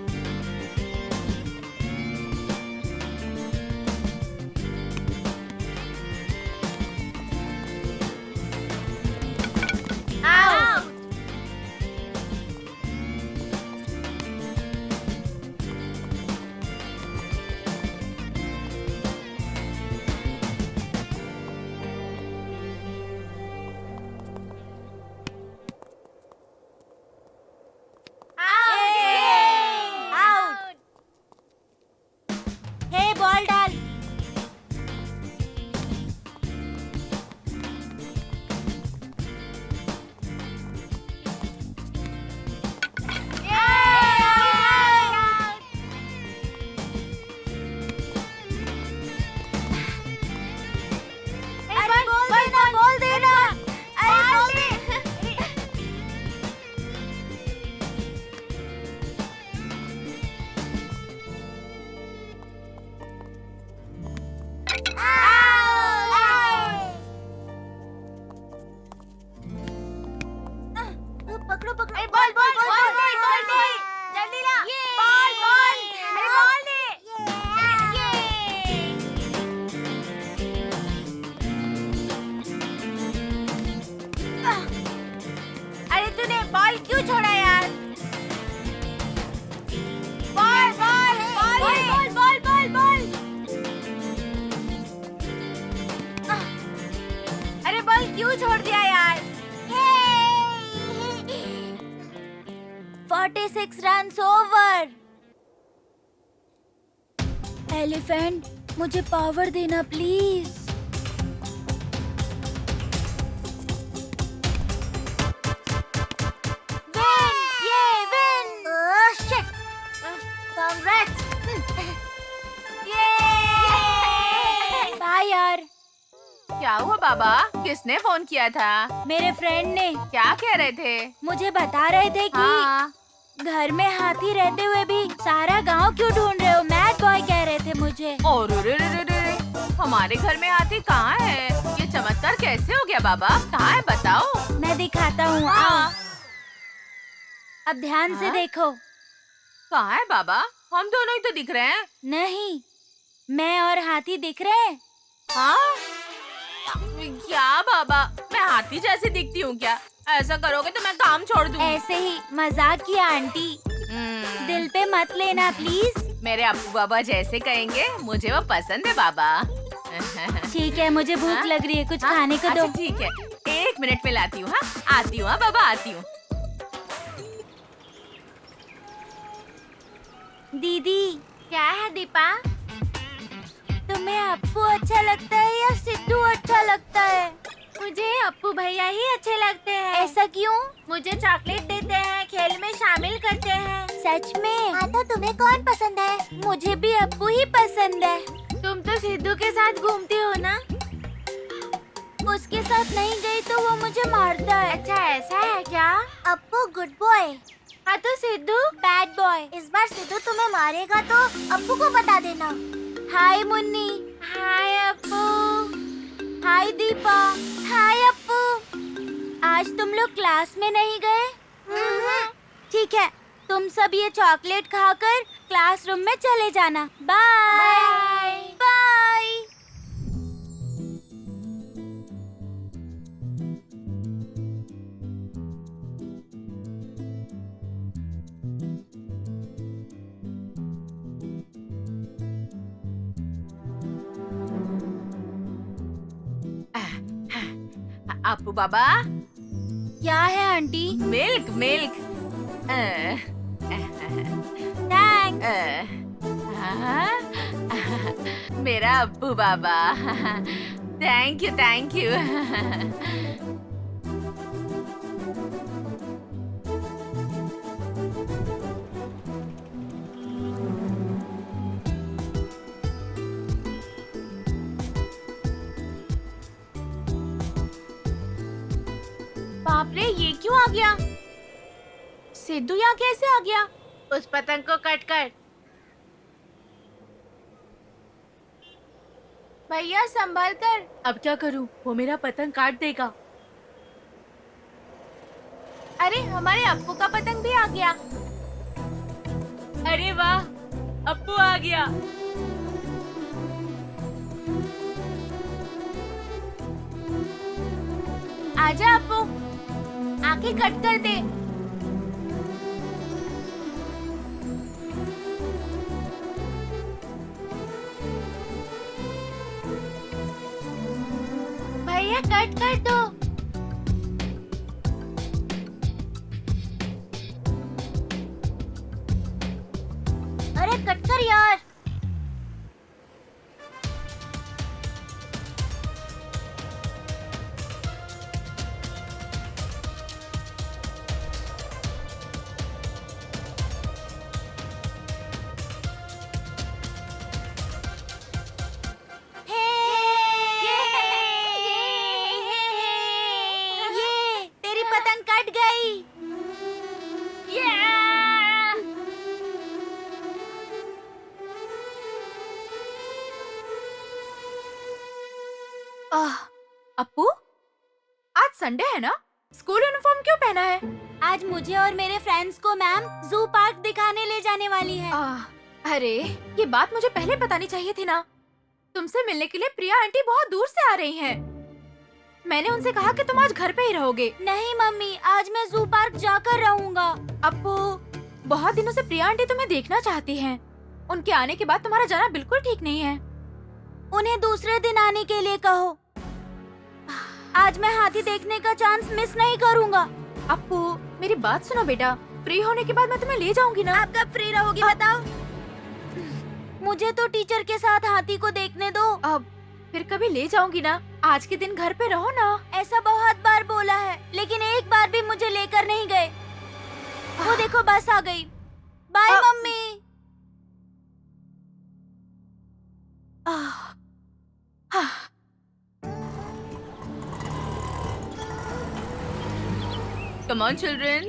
आउट। आउट। हे बॉल डाल। अरे बॉल देना। अरे बॉल दे। पकड़ो पकड़ो। अरे ball ball ball ball ball ball, जल्दी ला। बॉल बॉल, अरे बॉल दे। अरे तूने बॉल क्यों छोड़ा यार? Ball ball ball ball ball ball. अरे बॉल क्यों छोड़ दिया यार? 46 रन्स ओवर। एलिफेंट, मुझे पावर देना प्लीज। विन, ये विन। शिट। कांग्रेट्स। बाय यार। क्या हुआ बाबा, किसने फोन किया था? मेरे फ्रेंड ने क्या कह रहे थे? मुझे बता रहे थे कि हाँ। घर में हाथी रहते हुए भी सारा गांव क्यों ढूंढ रहे हो? मैड बॉय कह रहे थे मुझे। और हमारे घर में हाथी कहाँ है? ये चमत्कार कैसे हो गया बाबा? कहाँ है बताओ। मैं दिखाता हूँ, आओ। अब ध्यान से हाँ? देखो। कहाँ है बाबा? हम दोनों ही तो दिख रहे हैं। नहीं, मैं और हाथी दिख रहे हैं। हाँ? क्या बाबा, मैं हाथी जैसे दिखती हूँ क्या? ऐसा करोगे तो मैं काम छोड़ दूंगी। ऐसे ही मजाक किया आंटी, दिल पे मत लेना प्लीज। मेरे अप्पू बाबा जैसे कहेंगे मुझे वो पसंद है बाबा। ठीक है, मुझे भूख हाँ? लग रही है, कुछ हाँ? खाने को अच्छा, दो। ठीक है, 1 मिनट में लाती हूँ। हाँ, आती हूँ। हाँ बाबा, आती हूँ। दीदी, क्या है दीपा? तुम्हें अप्पू अच्छा लगता है या सिद्धू अच्छा लगता है? मुझे अप्पू भैया ही अच्छे लगते हैं। ऐसा क्यों? मुझे चॉकलेट देते हैं, खेल में शामिल करते हैं। सच में? हाँ तो तुम्हें कौन पसंद है? मुझे भी अप्पू ही पसंद है। तुम तो सिद्धू के साथ घूमती हो ना? उसके साथ नहीं गई तो वो मुझे मारता है। अच्छा ऐसा है क्या? अप्पू गुड बॉय, हाँ तो सिद्धू? Bad boy. इस बार सिद्धू तुम्हें मारेगा तो अप्पू को बता देना। हाय मुन्नी। हाय अप्पू। हाय दीपा। हाय अप्पू। आज तुम लोग क्लास में नहीं गए? ठीक है, तुम सब ये चॉकलेट खाकर क्लासरूम में चले जाना। Bye bye. आपू बाबा, क्या है आंटी? Milk milk. थैंक्स। मेरा अप्पू बाबा। Thank you thank you. बाप रे, ये क्यों आ गया? सिद्धू यहाँ कैसे आ गया? उस पतंग को कट कर। भैया संभाल कर। अब क्या करूं? वो मेरा पतंग काट देगा। अरे हमारे अप्पू का पतंग भी आ गया। अरे वाह, अप्पू आ गया। आजा अप्पू, आंखें कट कर दे। भैया कट कर दो। अरे कट कर यार। ये तेरी पतंग कट गई। अप्पू, आज संडे है ना? स्कूल यूनिफॉर्म क्यों पहना है? आज मुझे और मेरे फ्रेंड्स को मैम जू पार्क दिखाने ले जाने वाली है। अरे, ये बात मुझे पहले बतानी चाहिए थी ना। तुमसे मिलने के लिए प्रिया आंटी बहुत दूर से आ रही हैं। मैंने उनसे कहा कि तुम आज घर पे ही रहोगे। नहीं मम्मी, आज मैं जू पार्क जाकर रहूंगा। अप्पू, बहुत दिनों से प्रिया आंटी तुम्हें देखना चाहती हैं। उनके आने के बाद तुम्हारा जाना बिल्कुल ठीक नहीं है। उन्हें दूसरे दिन आने के लिए कहो। आज मैं हाथी देखने का चांस मिस नहीं करूंगा। अप्पू, मेरी बात सुनो बेटा। फ्री होने के बाद मैं तुम्हें ले जाऊंगी ना। आप कब फ्री रहोगी बताओ? मुझे तो टीचर के साथ हाथी को देखने दो। अब फिर कभी ले जाऊंगी ना। आज के दिन घर पे रहो ना। ऐसा बहुत बार बोला है, लेकिन एक बार भी मुझे लेकर नहीं गए। वो देखो बस आ गई। Bye mummy. Come on, children.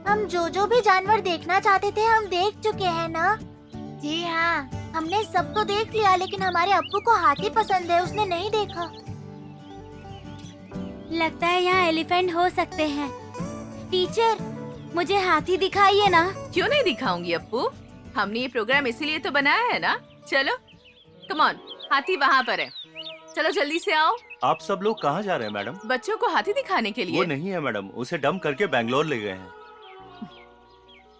हम जो भी जानवर देखना चाहते थे हम देख चुके हैं ना? जी हाँ। हमने सब तो देख लिया, लेकिन हमारे अप्पू को हाथी पसंद है, उसने नहीं देखा। लगता है यहाँ एलिफेंट हो सकते हैं। टीचर, मुझे हाथी दिखाइए ना। क्यों नहीं दिखाऊंगी अप्पू? हमने ये प्रोग्राम इसीलिए तो बनाया है ना। चलो, कम ऑन, हाथी वहाँ पर है। चलो जल्दी से आओ। आप सब लोग कहाँ जा रहे हैं मैडम? बच्चों को हाथी दिखाने के वो लिए। नहीं है मैडम, उसे डंप करके बैंगलोर ले गए हैं।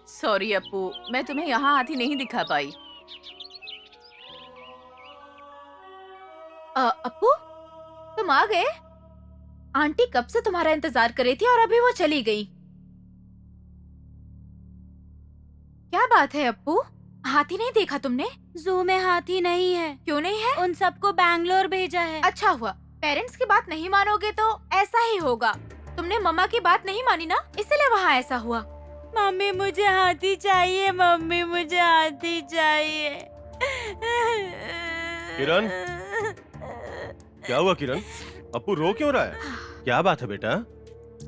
सॉरी अप्पू, मैं तुम्हें यहाँ हाथी नहीं दिखा पाई। अप्पू, तुम आ गए? आंटी कब से तुम्हारा इंतजार कर रही थी और अभी वो चली गई। क्या बात है अप्पू? हाथी नहीं देखा तुमने? जू में हाथी नहीं है। क्यों नहीं है? उन सबको बैंगलोर भेजा है। अच्छा हुआ। पेरेंट्स की बात नहीं मानोगे तो ऐसा ही होगा। तुमने मम्मा की बात नहीं मानी ना, इसलिए वहाँ ऐसा हुआ। मम्मी मुझे हाथी चाहिए, मम्मी मुझे हाथी चाहिए। किरण, क्या हुआ किरण? अप्पू रो क्यों रहा है? क्या बात है बेटा?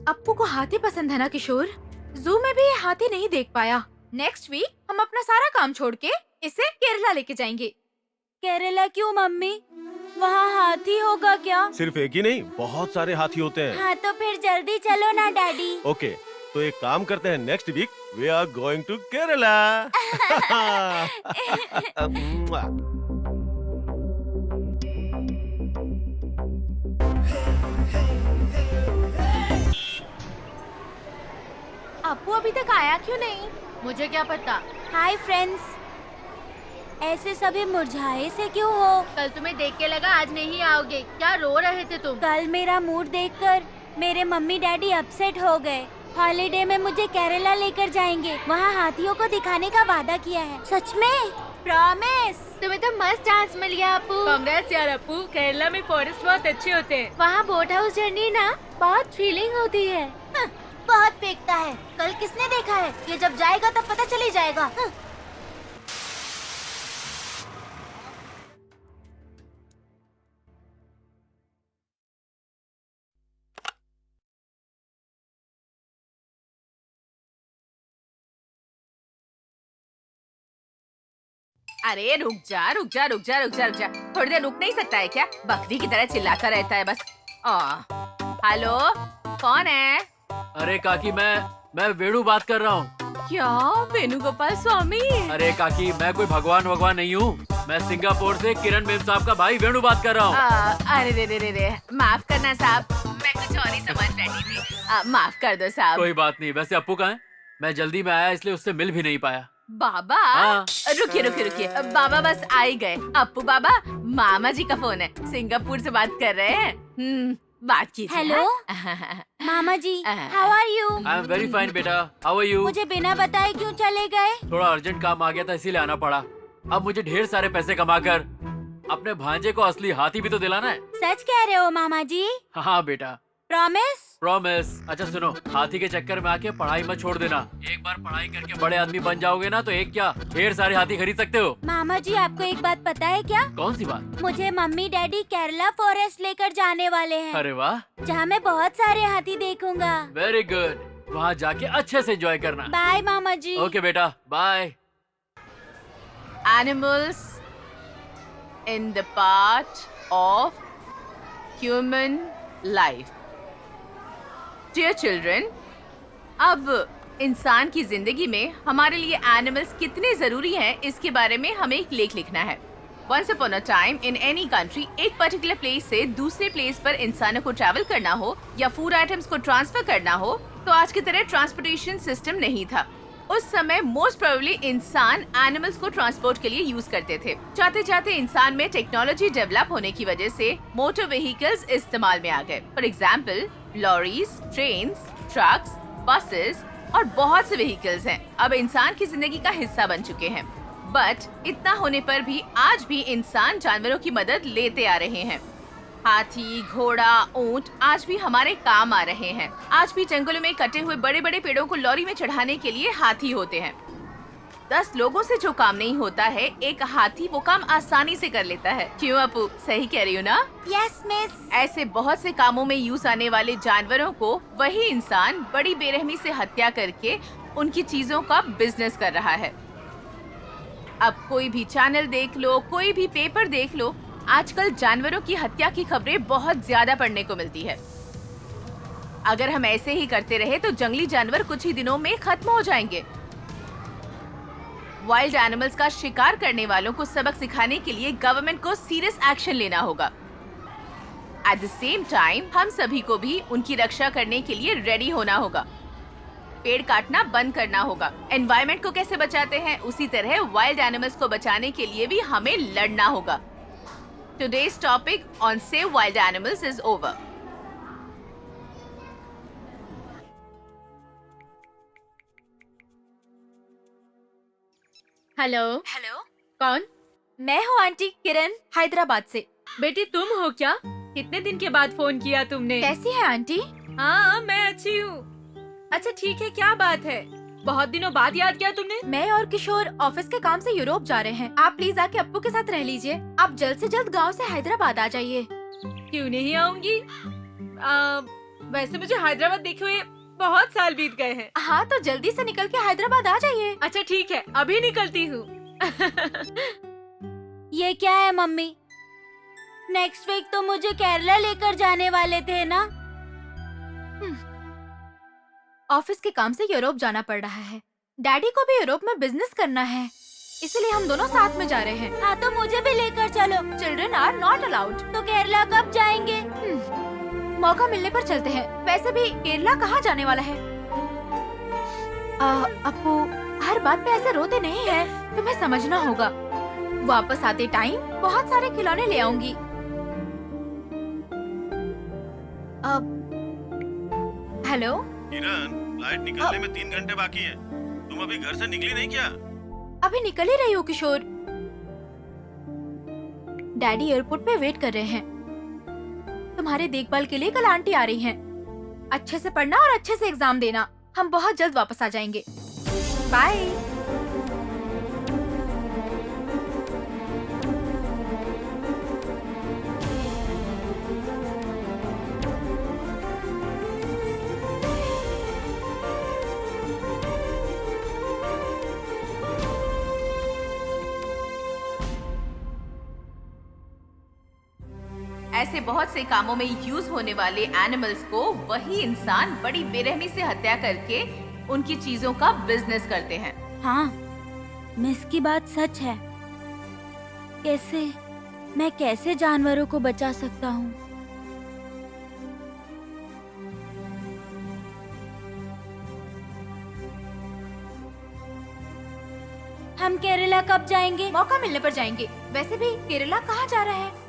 अप्पू को हाथी पसंद है ना किशोर। जू में भी ये हाथी नहीं देख पाया। नेक्स्ट वीक हम अपना सारा काम छोड़ के इसे केरला लेके जाएंगे। केरला क्यों मम्मी? वहाँ हाथी होगा क्या? सिर्फ एक ही नहीं, बहुत सारे हाथी होते हैं। हाँ तो फिर जल्दी चलो ना डैडी। ओके, तो एक काम करते हैं, next week we are going to Kerala. Appu अभी तक आया क्यों नहीं? मुझे क्या पता। हाय फ्रेंड्स, ऐसे सभी मुरझाए से क्यों हो? कल तुम्हें देख के लगा आज नहीं आओगे। क्या रो रहे थे तुम? कल मेरा मूड देखकर मेरे मम्मी डैडी अपसेट हो गए। हॉलीडे में मुझे केरला लेकर जाएंगे। वहाँ हाथियों को दिखाने का वादा किया है। सच में? प्रॉमिस। तुम्हें तो मस्त चांस मिल गया अपू। कांग्रेस यार अपू, केरला में फॉरेस्ट बहुत अच्छे होते हैं। वहाँ बोट हाउस जर्नी ना बहुत फीलिंग होती है। बहुत फेंकता है। कल किसने देखा है? ये जब जाएगा तब पता चली जाएगा। अरे रुक जा रुक जा रुक जा रुक जा रुक जा, थोड़ी देर रुक नहीं सकता है क्या? बकरी की तरह चिल्लाता रहता है बस। हेलो, कौन है? अरे काकी, मैं वेणु बात कर रहा हूँ। क्या वेणुगोपाल स्वामी? अरे काकी, मैं कोई भगवान नहीं हूँ। मैं सिंगापुर से किरण मेम साहब का भाई वेणु बात कर रहा हूँ। अरे रे, माफ करना साहब, मैं कुछ और ही समझ बैठी थी। माफ कर दो साहब। कोई बात नहीं। वैसे अप्पू कहाँ है? मैं जल्दी में आया इसलिए उससे मिल भी नहीं पाया। बाबा? हाँ। रुकिए, बाबा बस आ ही गए। अप्पू बाबा, मामा जी का फोन है, सिंगापुर से बात कर रहे हैं। बात कीजिए। हेलो मामा जी, how are you? I am very fine बेटा, हाउ आर यू? मुझे बिना बताए क्यों चले गए? थोड़ा अर्जेंट काम आ गया था इसीलिए आना पड़ा। अब मुझे ढेर सारे पैसे कमाकर अपने भांजे को असली हाथी भी तो दिलाना है। सच कह रहे हो मामा जी? हाँ बेटा, प्रॉमिस? प्रॉमिस। अच्छा सुनो, हाथी के चक्कर में आके पढ़ाई मत छोड़ देना। एक बार पढ़ाई करके बड़े आदमी बन जाओगे ना तो एक क्या ढेर सारे हाथी खरीद सकते हो। मामा जी, आपको एक बात पता है क्या? कौन सी बात? मुझे मम्मी डैडी केरला फॉरेस्ट लेकर जाने वाले हैं, अरे वाह, जहाँ मैं बहुत सारे हाथी देखूंगा। Very good. वहाँ जाके अच्छे से एंजॉय करना। बाय मामा जी। ओके बेटा, bye. Animals in the part of human life. Dear children, अब इंसान की जिंदगी में हमारे लिए एनिमल्स कितने जरूरी हैं इसके बारे में हमें एक लेख लिखना है। Once upon a time in any country, एक पर्टिकुलर प्लेस से दूसरे प्लेस पर इंसानों को ट्रैवल करना हो या फूड आइटम्स को ट्रांसफर करना हो तो आज की तरह ट्रांसपोर्टेशन सिस्टम नहीं था। उस समय मोस्ट प्रोबेबली इंसान एनिमल्स को ट्रांसपोर्ट के लिए यूज करते थे। चाहते चाहते इंसान में टेक्नोलॉजी डेवलप होने की वजह से मोटर व्हीकल्स इस्तेमाल में आ गए। For example, lorries, trains, trucks, buses और बहुत से व्हीकल्स हैं अब इंसान की जिंदगी का हिस्सा बन चुके हैं। बट इतना होने पर भी आज भी इंसान जानवरों की मदद लेते आ रहे हैं। हाथी, घोड़ा, ऊंट आज भी हमारे काम आ रहे हैं। आज भी जंगलों में कटे हुए बड़े बड़े पेड़ों को लॉरी में चढ़ाने के लिए हाथी होते हैं। 10 लोगों से जो काम नहीं होता है, एक हाथी वो काम आसानी से कर लेता है। क्यों अपू, सही कह रही हूँ ना? Yes miss. ऐसे बहुत से कामों में यूज आने वाले जानवरों को वही इंसान बड़ी बेरहमी से हत्या करके उनकी चीजों का बिजनेस कर रहा है। अब कोई भी चैनल देख लो, कोई भी पेपर देख लो, आजकल जानवरों की हत्या की खबरें बहुत ज्यादा पढ़ने को मिलती है। अगर हम ऐसे ही करते रहे तो जंगली जानवर कुछ ही दिनों में खत्म हो जाएंगे। वाइल्ड एनिमल्स का शिकार करने वालों को सबक सिखाने के लिए गवर्नमेंट को सीरियस एक्शन लेना होगा। एट द सेम टाइम हम सभी को भी उनकी रक्षा करने के लिए रेडी होना होगा। पेड़ काटना बंद करना होगा। एनवायरनमेंट को कैसे बचाते हैं उसी तरह वाइल्ड एनिमल्स को बचाने के लिए भी हमें लड़ना होगा। Today's topic on Save Wild Animals is over. Hello. Hello, कौन? मैं हूँ आंटी किरण, हैदराबाद से। बेटी तुम हो क्या? कितने दिन के बाद फोन किया तुमने? कैसी है आंटी? हाँ, मैं अच्छी हूँ। अच्छा ठीक है, क्या बात है? बहुत दिनों बाद याद किया तुमने? मैं और किशोर ऑफिस के काम से यूरोप जा रहे हैं। आप प्लीज आके अप्पू के साथ रह लीजिए। आप जल्द से जल्द गांव से हैदराबाद आ जाइए। क्यों नहीं आऊंगी? वैसे मुझे हैदराबाद देखे हुए बहुत साल बीत गए हैं। हाँ, तो जल्दी से निकल के हैदराबाद आ जाइए। अच्छा ठीक है, अभी निकलती हूँ। ये क्या है मम्मी? नेक्स्ट वीक तो मुझे केरला लेकर जाने वाले थे ना? ऑफिस के काम से यूरोप जाना पड़ रहा है। डैडी को भी यूरोप में बिजनेस करना है, इसलिए हम दोनों साथ में जा रहे हैं। हाँ, तो मुझे भी लेकर चलो। Children are not allowed. तो केरला कब जाएंगे? मौका मिलने पर चलते हैं। वैसे भी केरला कहाँ जाने वाला है? अप्पू, हर बात पे ऐसे रोते नहीं है, तुम्हें समझना होगा। वापस आते टाइम बहुत सारे खिलौने ले आऊंगी। अब हेलो, किरण, फ्लाइट निकलने में 3 घंटे बाकी है। तुम अभी घर से निकली नहीं क्या? अभी निकल ही रही हो किशोर। डैडी एयरपोर्ट पे वेट कर रहे हैं। तुम्हारे देखभाल के लिए कल आंटी आ रही हैं। अच्छे से पढ़ना और अच्छे से एग्जाम देना। हम बहुत जल्द वापस आ जाएंगे। बाय। ऐसे बहुत से कामों में यूज होने वाले एनिमल्स को वही इंसान बड़ी बेरहमी से हत्या करके उनकी चीजों का बिजनेस करते हैं। हाँ, मिस की बात सच है। मैं कैसे जानवरों को बचा सकता हूँ? हम केरला कब जाएंगे? मौका मिलने पर जाएंगे। वैसे भी केरला कहाँ जा रहा है?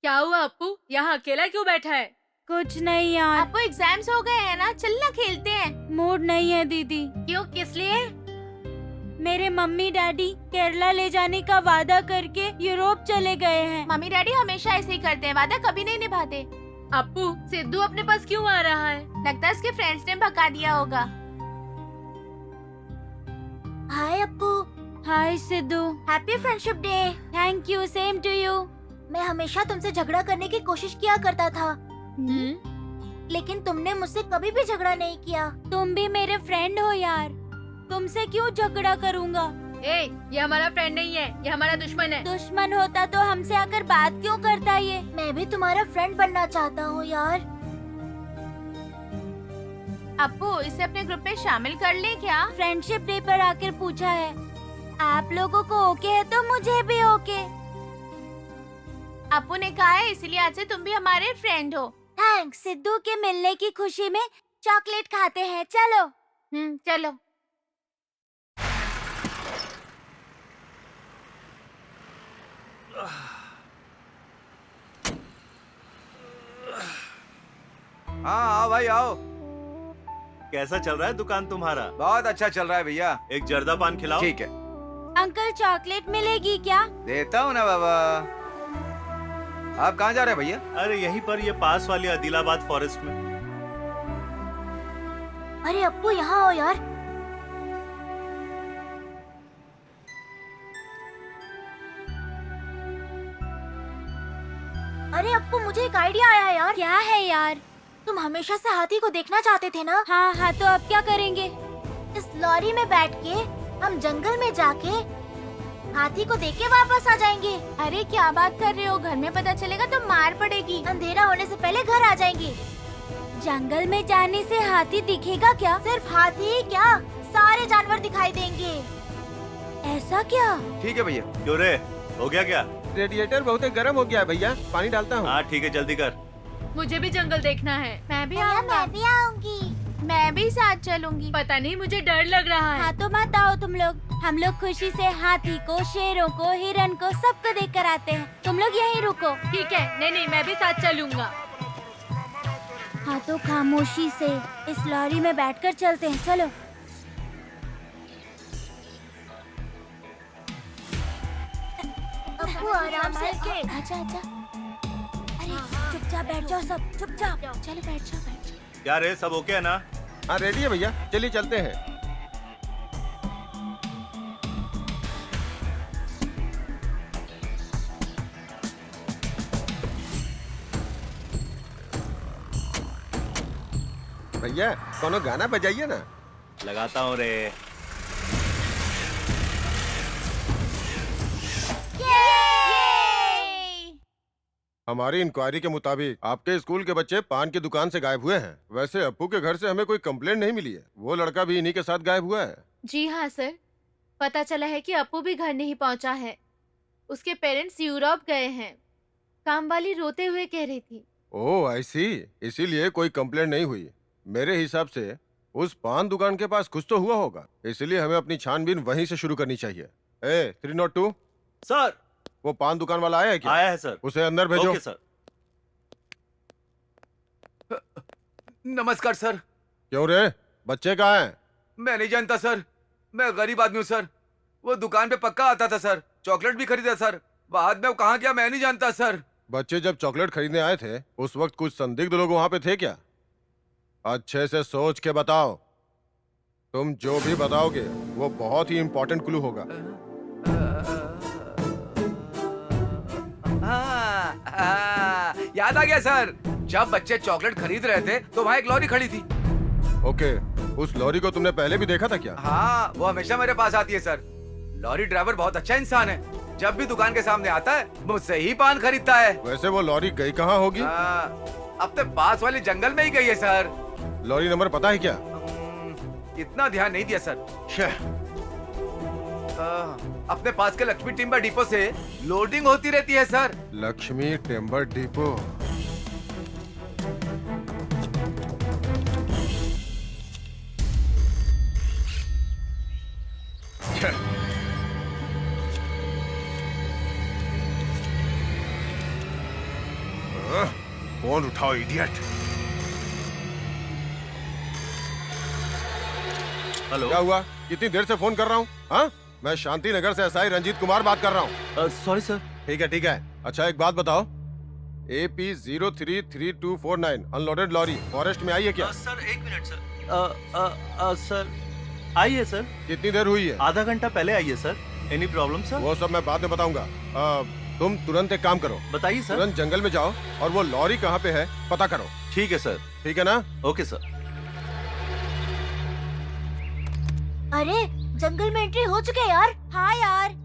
क्या हुआ अप्पू, यहाँ अकेला क्यों बैठा है? कुछ नहीं यार, आपको एग्जाम्स हो गए हैं ना, चलना खेलते हैं। मूड नहीं है दीदी। क्यों, किस लिए? मेरे मम्मी डैडी केरला ले जाने का वादा करके यूरोप चले गए हैं। मम्मी डैडी हमेशा ऐसे ही करते हैं, वादा कभी नहीं निभाते। अप्पू, सिद्धू अपने पास क्यों आ रहा है? लगता है उसके फ्रेंड्स ने भगा दिया होगा। Hi Appu. Hi Sidhu. Happy friendship day. Thank you, same to you. मैं हमेशा तुमसे झगड़ा करने की कोशिश किया करता था, लेकिन तुमने मुझसे कभी भी झगड़ा नहीं किया। तुम भी मेरे फ्रेंड हो यार, तुमसे क्यों झगड़ा करूँगा? ये हमारा फ्रेंड नहीं है, ये हमारा दुश्मन है। दुश्मन होता तो हमसे आकर बात क्यों करता ये? मैं भी तुम्हारा फ्रेंड बनना चाहता हूँ यार। अप्पू, इसे अपने ग्रुप में शामिल कर ले क्या? फ्रेंडशिप डे पर आकर पूछा है। आप लोगों को ओके है तो मुझे भी ओके। अप्पू ने कहा है, इसलिए आज से तुम भी हमारे फ्रेंड हो। थैंक्स। सिद्धू के मिलने की खुशी में चॉकलेट खाते हैं, चलो। चलो। हाँ आओ भाई आओ। कैसा चल रहा है दुकान तुम्हारा? बहुत अच्छा चल रहा है भैया। एक जर्दा पान खिलाओ। ठीक है, अंकल चॉकलेट मिलेगी क्या? देता हूँ ना बाबा। आप कहाँ जा रहे हैं भैया? अरे यहीं पर, ये पास वाली आदिलाबाद फॉरेस्ट में। अरे अप्पू यहाँ आओ यार। अरे अप्पू, मुझे एक आइडिया आया है यार। क्या है यार? तुम हमेशा से हाथी को देखना चाहते थे ना? हाँ हाँ, तो अब क्या करेंगे? इस लॉरी में बैठ के हम जंगल में जाके हाथी को देख के वापस आ जाएंगे। अरे क्या बात कर रहे हो, घर में पता चलेगा तो मार पड़ेगी। अंधेरा होने से पहले घर आ जाएंगे। जंगल में जाने से हाथी दिखेगा क्या? सिर्फ हाथी ही क्या, सारे जानवर दिखाई देंगे। ऐसा क्या? ठीक है भैया। क्यों रे, हो गया क्या? रेडिएटर बहुत गर्म हो गया है भैया, पानी डालता हूँ। हाँ ठीक है, जल्दी कर। मुझे भी जंगल देखना है। मैं भी आऊंगी। मैं भी साथ चलूंगी। पता नहीं, मुझे डर लग रहा है। हाँ तो मत आओ तुम लोग। हम लोग खुशी से हाथी को, शेरों को, हिरन को, सबको देख कर आते हैं। तुम लोग यहीं रुको। ठीक है, नहीं मैं भी साथ चलूंगा। हाँ तो खामोशी से इस लॉरी में बैठकर चलते हैं, चलो। अप्पू आराम से। आजा आजा। अरे चुपचाप बैठ जाओ सब, चुपचाप। चलो बैठ जाओ। क्या रे, सब ओके है ना? हाँ रेडी है भैया, चलिए चलते हैं। भैया कोनो गाना बजाइए ना। लगाता हूँ रे। हमारी इंक्वायरी के मुताबिक आपके स्कूल के बच्चे पान की दुकान से गायब हुए हैं। वैसे अप्पू के घर से हमें कोई कंप्लेंट नहीं मिली है। वो लड़का भी इन्हीं के साथ गायब हुआ है। जी हाँ सर, पता चला है कि अप्पू भी घर नहीं पहुंचा है। उसके पेरेंट्स यूरोप गए हैं। काम वाली रोते हुए कह रही थी। ओह आई सी, इसीलिए कोई कंप्लेंट नहीं हुई। मेरे हिसाब से उस पान दुकान के पास कुछ तो हुआ होगा, इसलिए हमें अपनी छानबीन वहीं से शुरू करनी चाहिए। 302 सर। वो पान दुकान वाला आया है क्या? आया है सर। उसे अंदर भेजो। Okay sir. नमस्कार सर। क्यों रे, बच्चे कहाँ हैं? मैं नहीं जानता सर, मैं गरीब आदमी हूँ सर। वो दुकान पे पक्का आता था सर, चॉकलेट भी खरीदा सर। बाद में वो कहाँ गया मैं नहीं जानता सर। बच्चे जब चॉकलेट खरीदने आए थे उस वक्त कुछ संदिग्ध लोग वहां पे थे क्या? अच्छे से सोच के बताओ। तुम जो भी बताओगे वो बहुत ही इंपॉर्टेंट क्लू होगा। याद आ गया सर, जब बच्चे चॉकलेट खरीद रहे थे तो वहाँ एक लॉरी खड़ी थी। ओके, उस लॉरी को तुमने पहले भी देखा था क्या? हाँ, वो हमेशा मेरे पास आती है सर। लॉरी ड्राइवर बहुत अच्छा इंसान है, जब भी दुकान के सामने आता है मुझसे ही पान खरीदता है। वैसे वो लॉरी गई कहाँ होगी? अपने पास वाले जंगल में ही गई है सर। लॉरी नंबर पता है क्या? इतना ध्यान नहीं दिया सर। अपने पास के लक्ष्मी टिम्बर डिपो से लोडिंग होती रहती है sir. Lakshmi timber depot. Phone उठाओ इडियट। हेलो। क्या हुआ? कितनी देर से फोन कर रहा हूँ? हाँ, मैं शांति नगर से एसआई रंजीत कुमार बात कर रहा हूँ। Sorry sir. ठीक है ठीक है। अच्छा एक बात बताओ, AP 033249 अनलोडेड लॉरी फॉरेस्ट में आई है क्या? सर एक मिनट सर। सर आई है सर। कितनी देर हुई है? आधा घंटा पहले आई है सर। Any problem sir? वो सब मैं बाद में बताऊंगा। तुम तुरंत एक काम करो, बताइए सर। तुरंत जंगल में जाओ और वो लॉरी कहाँ पे है पता करो। ठीक है सर। ठीक है ना? Okay sir. अरे जंगल में एंट्री हो चुके हैं यार। हाँ यार।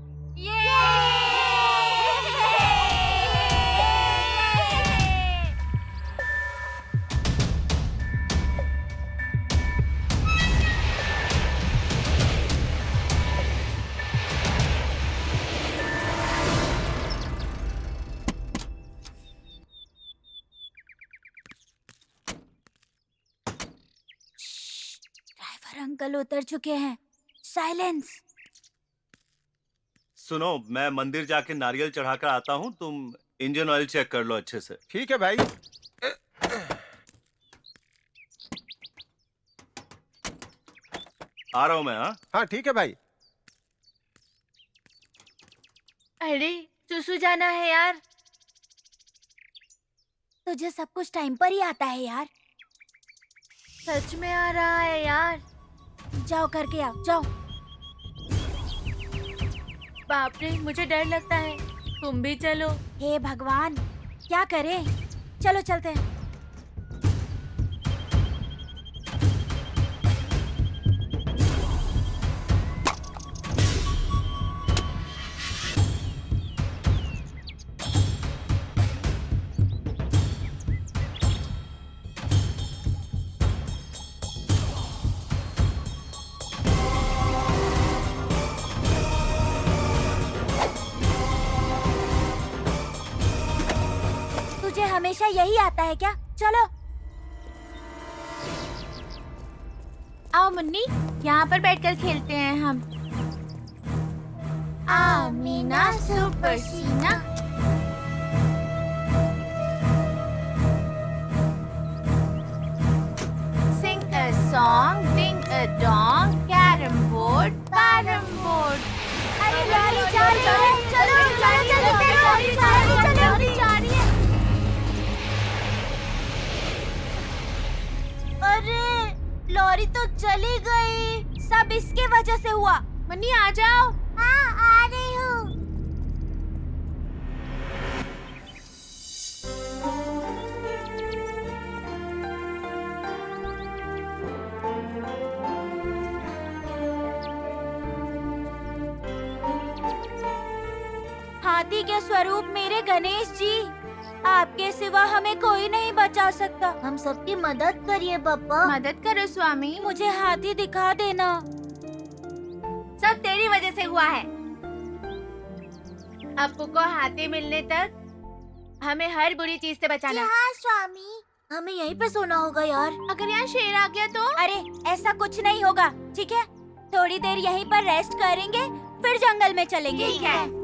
ड्राइवर अंकल उतर चुके हैं। साइलेंस। सुनो, मैं मंदिर जाके नारियल चढ़ाकर आता हूँ, तुम इंजन ऑयल चेक कर लो अच्छे से। ठीक है भाई। आ रहा हूँ मैं। हाँ हाँ ठीक है भाई। अरे सुसु जाना है यार। तुझे सब कुछ टाइम पर ही आता है यार। सच में आ रहा है यार। जाओ करके आओ, जाओ। बाप रे, मुझे डर लगता है। तुम भी चलो। हे भगवान, क्या करें? चलो चलते हैं। हमेशा यही आता है क्या? चलो आओ मुन्नी, यहाँ पर बैठकर खेलते हैं हम। आमीना सुपर सीना। Sing a song, ding a dong, carrom board, carrom board. अरे लॉरी जा रही है। चलो चलो चलो लॉरी जा रही है। अरे लॉरी तो चली गई। सब इसके वजह से हुआ। मुन्नी आ जाओ। हाँ आ रही हूँ। हाथी के स्वरूप मेरे गणेश जी, आपके सिवा हमें कोई नहीं बचा सकता। हम सबकी मदद करिए पापा। मदद करो स्वामी। मुझे हाथी दिखा देना। सब तेरी वजह से हुआ है। अप्पू को हाथी मिलने तक हमें हर बुरी चीज से बचाना। हाँ स्वामी। हमें यहीं पे सोना होगा यार। अगर यहाँ शेर आ गया तो? अरे ऐसा कुछ नहीं होगा, ठीक है? थोड़ी देर यहीं पर रेस्ट करेंगे, फिर जंगल में चलेंगे। ठीक है।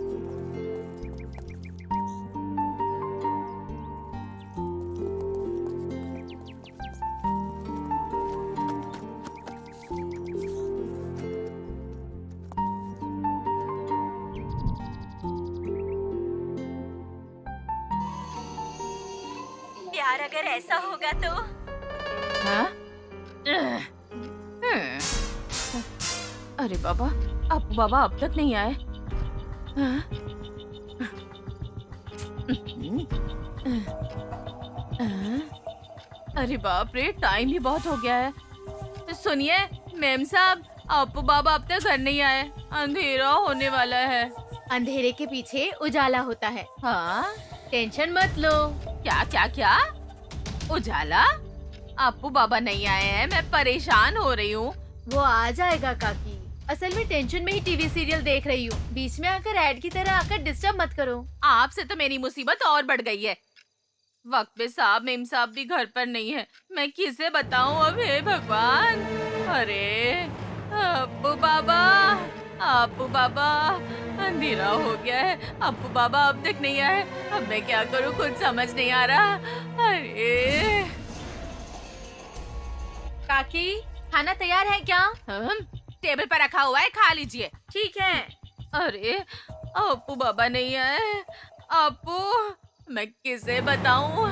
यार अगर ऐसा होगा तो? हाँ? अरे बाबा, अब बाबा अब तक नहीं आए। हाँ? अरे बाप रे, टाइम भी बहुत हो गया है। सुनिए मैम साहब, अपू बाबा अब तक घर नहीं आए, अंधेरा होने वाला है। अंधेरे के पीछे उजाला होता है। हाँ? टेंशन मत लो। क्या क्या क्या? उजाला? अपू बाबा नहीं आए हैं, मैं परेशान हो रही हूँ। वो आ जाएगा काकी। असल में टेंशन में ही टीवी सीरियल देख रही हूँ। बीच में आकर ऐड की तरह आकर डिस्टर्ब मत करो। आपसे तो मेरी मुसीबत और बढ़ गई है। वक्त पे साहब मेम साहब भी घर पर नहीं है, मैं किसे बताऊं अब? हे भगवान! अरे अप्पू बाबा, अप्पू बाबा, अंधेरा हो गया है, अप्पू बाबा अब तक नहीं आए। अब मैं क्या करूं, कुछ समझ नहीं आ रहा। अरे काकी, खाना तैयार है क्या? टेबल पर रखा हुआ है, खा लीजिए। ठीक है। अरे अप्पू बाबा नहीं आए। अप्पू, मैं किसे बताऊं?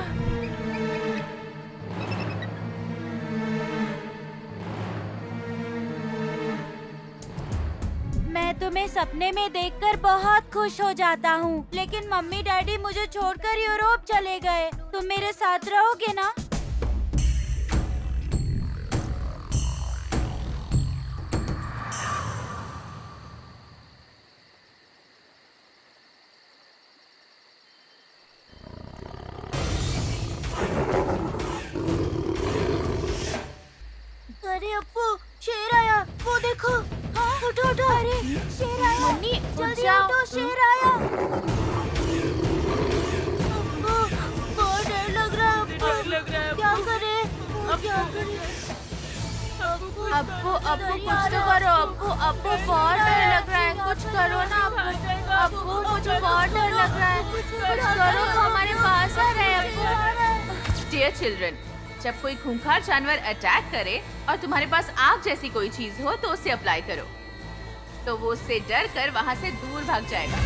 मैं तुम्हें सपने में देखकर बहुत खुश हो जाता हूँ, लेकिन मम्मी डैडी मुझे छोड़कर यूरोप चले गए। तुम मेरे साथ रहोगे ना? अरे अप्पू, शेर आया, वो देखो। हाँ? उठो उठो। अरे शेर आया। मम्मी, जल्दी जाओ। उठो, शेर आया। अप्पू, बहुत डर लग रहा है। क्या करे? क्या करे? अप्पू, अप्पू कुछ तो करो। अप्पू, अप्पू बहुत डर लग रहा है, कुछ करो ना अप्पू। अप्पू मुझे बहुत डर लग रहा है, कुछ करो। वो हमारे पास आ रहे हैं अप्पू। डियर चिल्ड्रन, जब कोई खूंखार जानवर अटैक करे और तुम्हारे पास आग जैसी कोई चीज हो तो उसे अप्लाई करो, तो वो उससे डर कर वहाँ से दूर भाग जाएगा।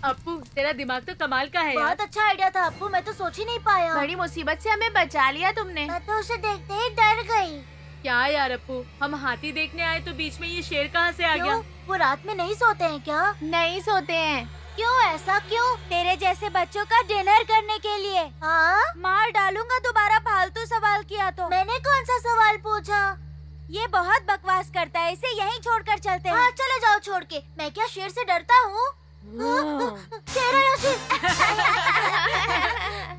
अप्पू, तेरा दिमाग तो कमाल का है यार। बहुत अच्छा आइडिया था अप्पू, मैं तो सोच ही नहीं पाया। बड़ी मुसीबत से हमें बचा लिया तुमने। मैं तो उसे देखते ही डर गई। क्या यार अप्पू, हम हाथी देखने आए तो बीच में ये शेर कहाँ से आ गया? क्यों? वो रात में नहीं सोते हैं क्या? नहीं सोते हैं। क्यों? ऐसा क्यों? तेरे जैसे बच्चों का डिनर करने के लिए। हाँ? मार डालूंगा दोबारा फालतू सवाल किया तो। मैंने कौन सा सवाल पूछा? ये बहुत बकवास करता है, इसे यहीं छोड़कर चलते हैं। हाँ, चले जाओ छोड़ के। मैं क्या शेर से डरता हूँ? शेर आया, शेर।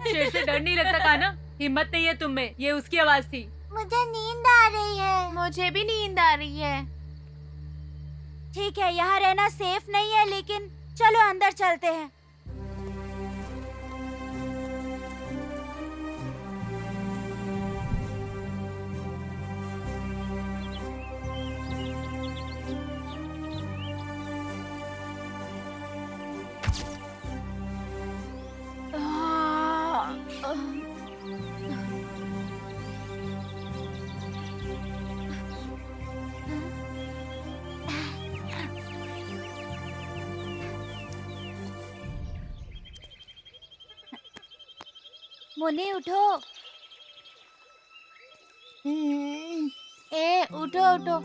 शेर से डर नहीं लगता काना? हिम्मत नहीं है तुम में, ये उसकी आवाज थी। मुझे नींद आ रही है। मुझे भी नींद आ रही है। ठीक है, यहाँ रहना सेफ नहीं है, लेकिन चलो अंदर चलते हैं। मुन्नी उठो। ए उठो उठो।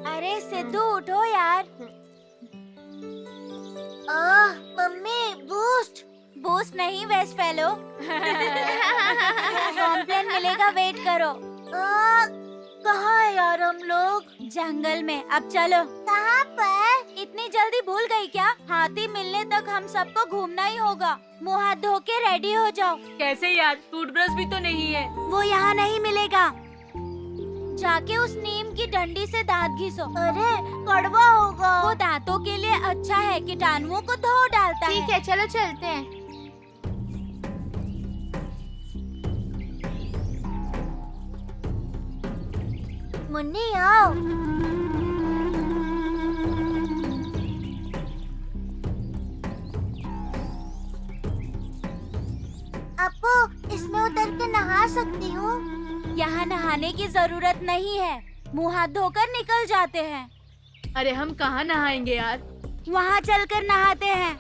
अरे सिद्धू उठो यार। Mummy boost. बूस्ट नहीं वेस्ट फेलो। कॉम्प्लेन मिलेगा, वेट करो। कहाँ है यार हम लोग? जंगल में। अब चलो। कहाँ पर? इतनी जल्दी भूल गई क्या? हाथी मिलने तक हम सबको घूमना ही होगा। मुँह हाथ धो के रेडी हो जाओ। कैसे यार, टूथब्रश भी तो नहीं है। वो यहाँ नहीं मिलेगा। जाके उस नीम की डंडी से दांत घिसो। अरे कड़वा होगा। वो दांतों के लिए अच्छा है, कीटाणुओं को धो डालता है। ठीक है, चलो चलते हैं। मुन्नी आओ। अपू, इसमें उतर के नहा सकती हूँ? यहाँ नहाने की जरूरत नहीं है, मुँह हाथ धोकर निकल जाते हैं। अरे हम कहाँ नहाएंगे यार? वहाँ चलकर नहाते हैं।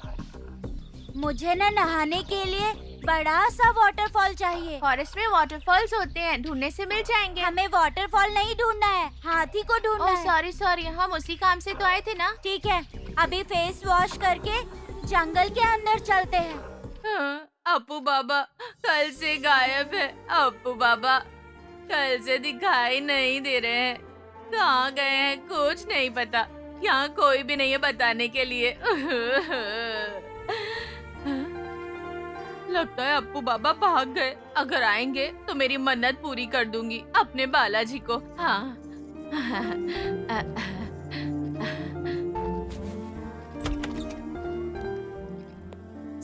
मुझे न नहाने के लिए बड़ा सा वाटरफॉल चाहिए। फॉरेस्ट में वाटरफॉल्स होते हैं, ढूंढने से मिल जाएंगे। हमें वाटरफॉल नहीं ढूंढना है, हाथी को ढूंढना ओह है। सॉरी सॉरी, हम उसी काम से तो आए थे ना। ठीक है, अभी फेस वॉश करके जंगल के अंदर चलते हैं। हाँ, अप्पू बाबा कल से गायब है। अप्पू बाबा कल से दिखाई नहीं दे रहे हैं। कहाँ गए हैं कुछ नहीं पता। यहाँ कोई भी नहीं है बताने के लिए। लगता है अप्पू बाबा भाग गए। अगर आएंगे तो मेरी मन्नत पूरी कर दूंगी अपने बालाजी को। हाँ।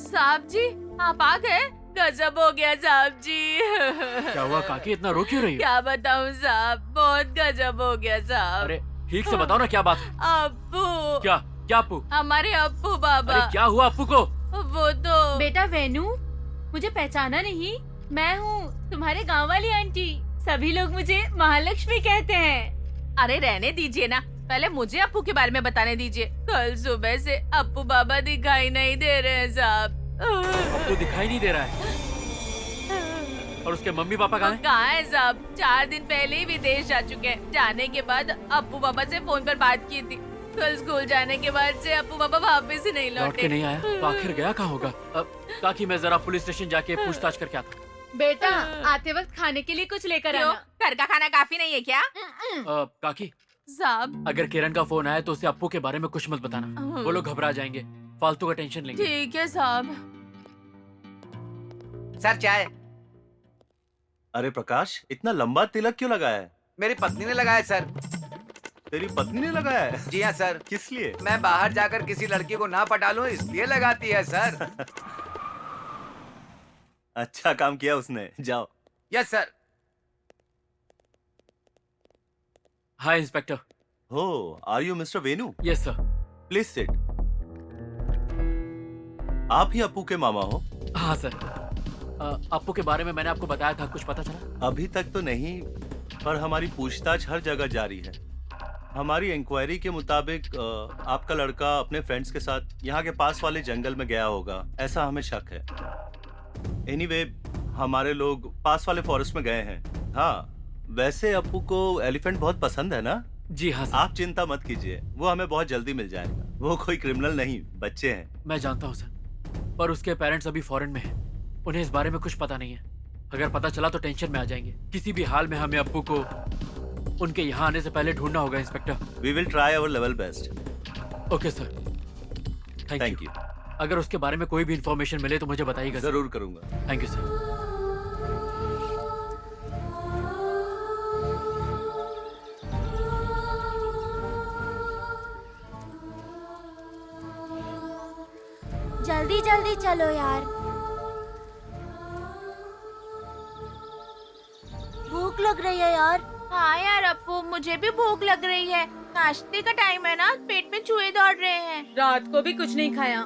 साहब जी, आप आ गए? गजब हो गया साहब जी। क्या हुआ काकी, इतना रो क्यों रही हो? क्या बताऊं साहब, बहुत गजब हो गया साहब। अरे ठीक से बताओ ना क्या बात है? अप्पू। क्या क्या अप्पू? हमारे अप्पू बाबा। अरे क्या हुआ अप्पू को? वो तो बेटा वेनु, मुझे पहचाना नहीं? मैं हूँ तुम्हारे गांव वाली आंटी। सभी लोग मुझे महालक्ष्मी कहते हैं। अरे रहने दीजिए ना, पहले मुझे अप्पू के बारे में बताने दीजिए। कल सुबह से अप्पू बाबा दिखाई नहीं दे रहे हैं साहब। अप्पू दिखाई नहीं दे रहा है। और उसके मम्मी पापा कहाँ हैं? कहाँ है साहब? 4 दिन पहले ही विदेश जा चुके हैं। जाने के बाद अप्पू बाबा से फोन पर बात की थी। कल स्कूल जाने के बाद से अप्पू बाबा वापस ही नहीं लौट लौटे। के नहीं आया तो आखिर गया कहाँ होगा? काकी मैं जरा पुलिस स्टेशन जाके पूछताछ करके आता हूँ। बेटा आते वक्त खाने के लिए कुछ लेकर क्यों? आना। घर का खाना काफी नहीं है क्या? काकी साहब अगर किरण का फोन आया तो उसे अप्पू के बारे में कुछ मत बताना। वो लोग घबरा जाएंगे, फालतू का टेंशन लेंगे। ठीक है साहब। सर चाय। अरे प्रकाश, इतना लंबा तिलक क्यों लगाया है? मेरी पत्नी ने लगाया सर। तेरी पत्नी ने लगाया है? जी हाँ सर। किस लिए? मैं बाहर जाकर किसी लड़की को ना पटा लूं इसलिए लगाती है सर। अच्छा काम किया उसने। जाओ। Yes sir. Hi inspector. Who, are you mister Venu? Yes sir. Please sit. आप ही अप्पू के मामा हो? हाँ सर। अप्पू के बारे में मैंने आपको बताया था, कुछ पता चला? अभी तक तो नहीं, पर हमारी पूछताछ हर जगह जारी है। हमारी इंक्वायरी के मुताबिक आपका लड़का अपने फ्रेंड्स के साथ यहाँ के पास वाले जंगल में गया होगा, ऐसा हमें शक है। एनीवे, हमारे लोग पास वाले फॉरेस्ट में गए हैं। हाँ, वैसे अप्पू को एलिफेंट बहुत पसंद है ना? जी हाँ सर। आप चिंता मत कीजिए, वो हमें बहुत जल्दी मिल जाएगा। वो कोई क्रिमिनल नहीं, बच्चे हैं। मैं जानता हूँ सर, पर उसके पेरेंट्स अभी फॉरेन में हैं। उन्हें इस बारे में कुछ पता नहीं है। अगर पता चला तो टेंशन में आ जाएंगे। किसी भी हाल में हमें अप्पू को उनके यहाँ आने से पहले ढूंढना होगा inspector. We will try our level best. Okay sir, thank you. अगर उसके बारे में कोई भी इंफॉर्मेशन मिले तो मुझे बताइएगा। जरूर करूंगा। Thank you sir. जल्दी जल्दी चलो यार, भूख लग रही है यार। हाँ यार अप्पू, मुझे भी भूख लग रही है। नाश्ते का टाइम है ना, पेट में चूहे दौड़ रहे हैं। रात को भी कुछ नहीं खाया।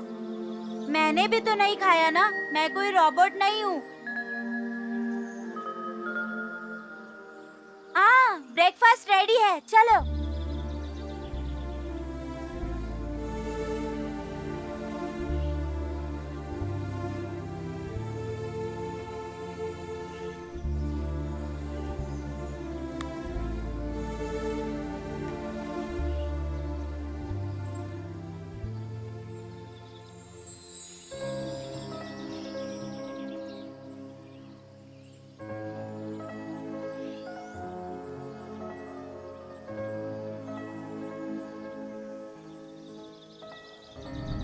मैंने भी तो नहीं खाया ना, मैं कोई रोबोट नहीं हूँ। हाँ, ब्रेकफास्ट रेडी है, चलो।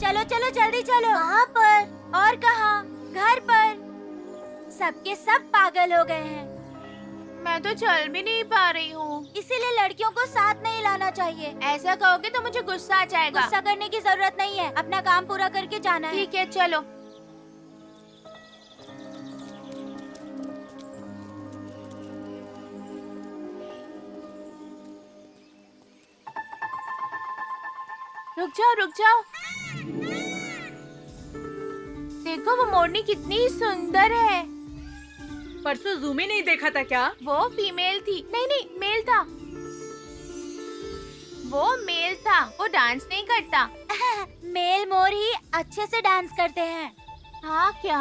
चलो चलो जल्दी चलो। कहाँ पर? और कहाँ? घर पर। सबके सब पागल हो गए हैं। मैं तो चल भी नहीं पा रही हूँ। इसीलिए लड़कियों को साथ नहीं लाना चाहिए। ऐसा कहोगे तो मुझे गुस्सा आ जाएगा। गुस्सा करने की जरूरत नहीं है, अपना काम पूरा करके जाना है। ठीक है चलो। रुक जाओ रुक जाओ। देखो वो मोरनी कितनी सुंदर है। परसों जू में नहीं देखा था क्या? वो फीमेल थी। नहीं नहीं मेल था। वो मेल था। वो डांस नहीं करता। मेल मोर ही अच्छे से डांस करते हैं। हाँ क्या?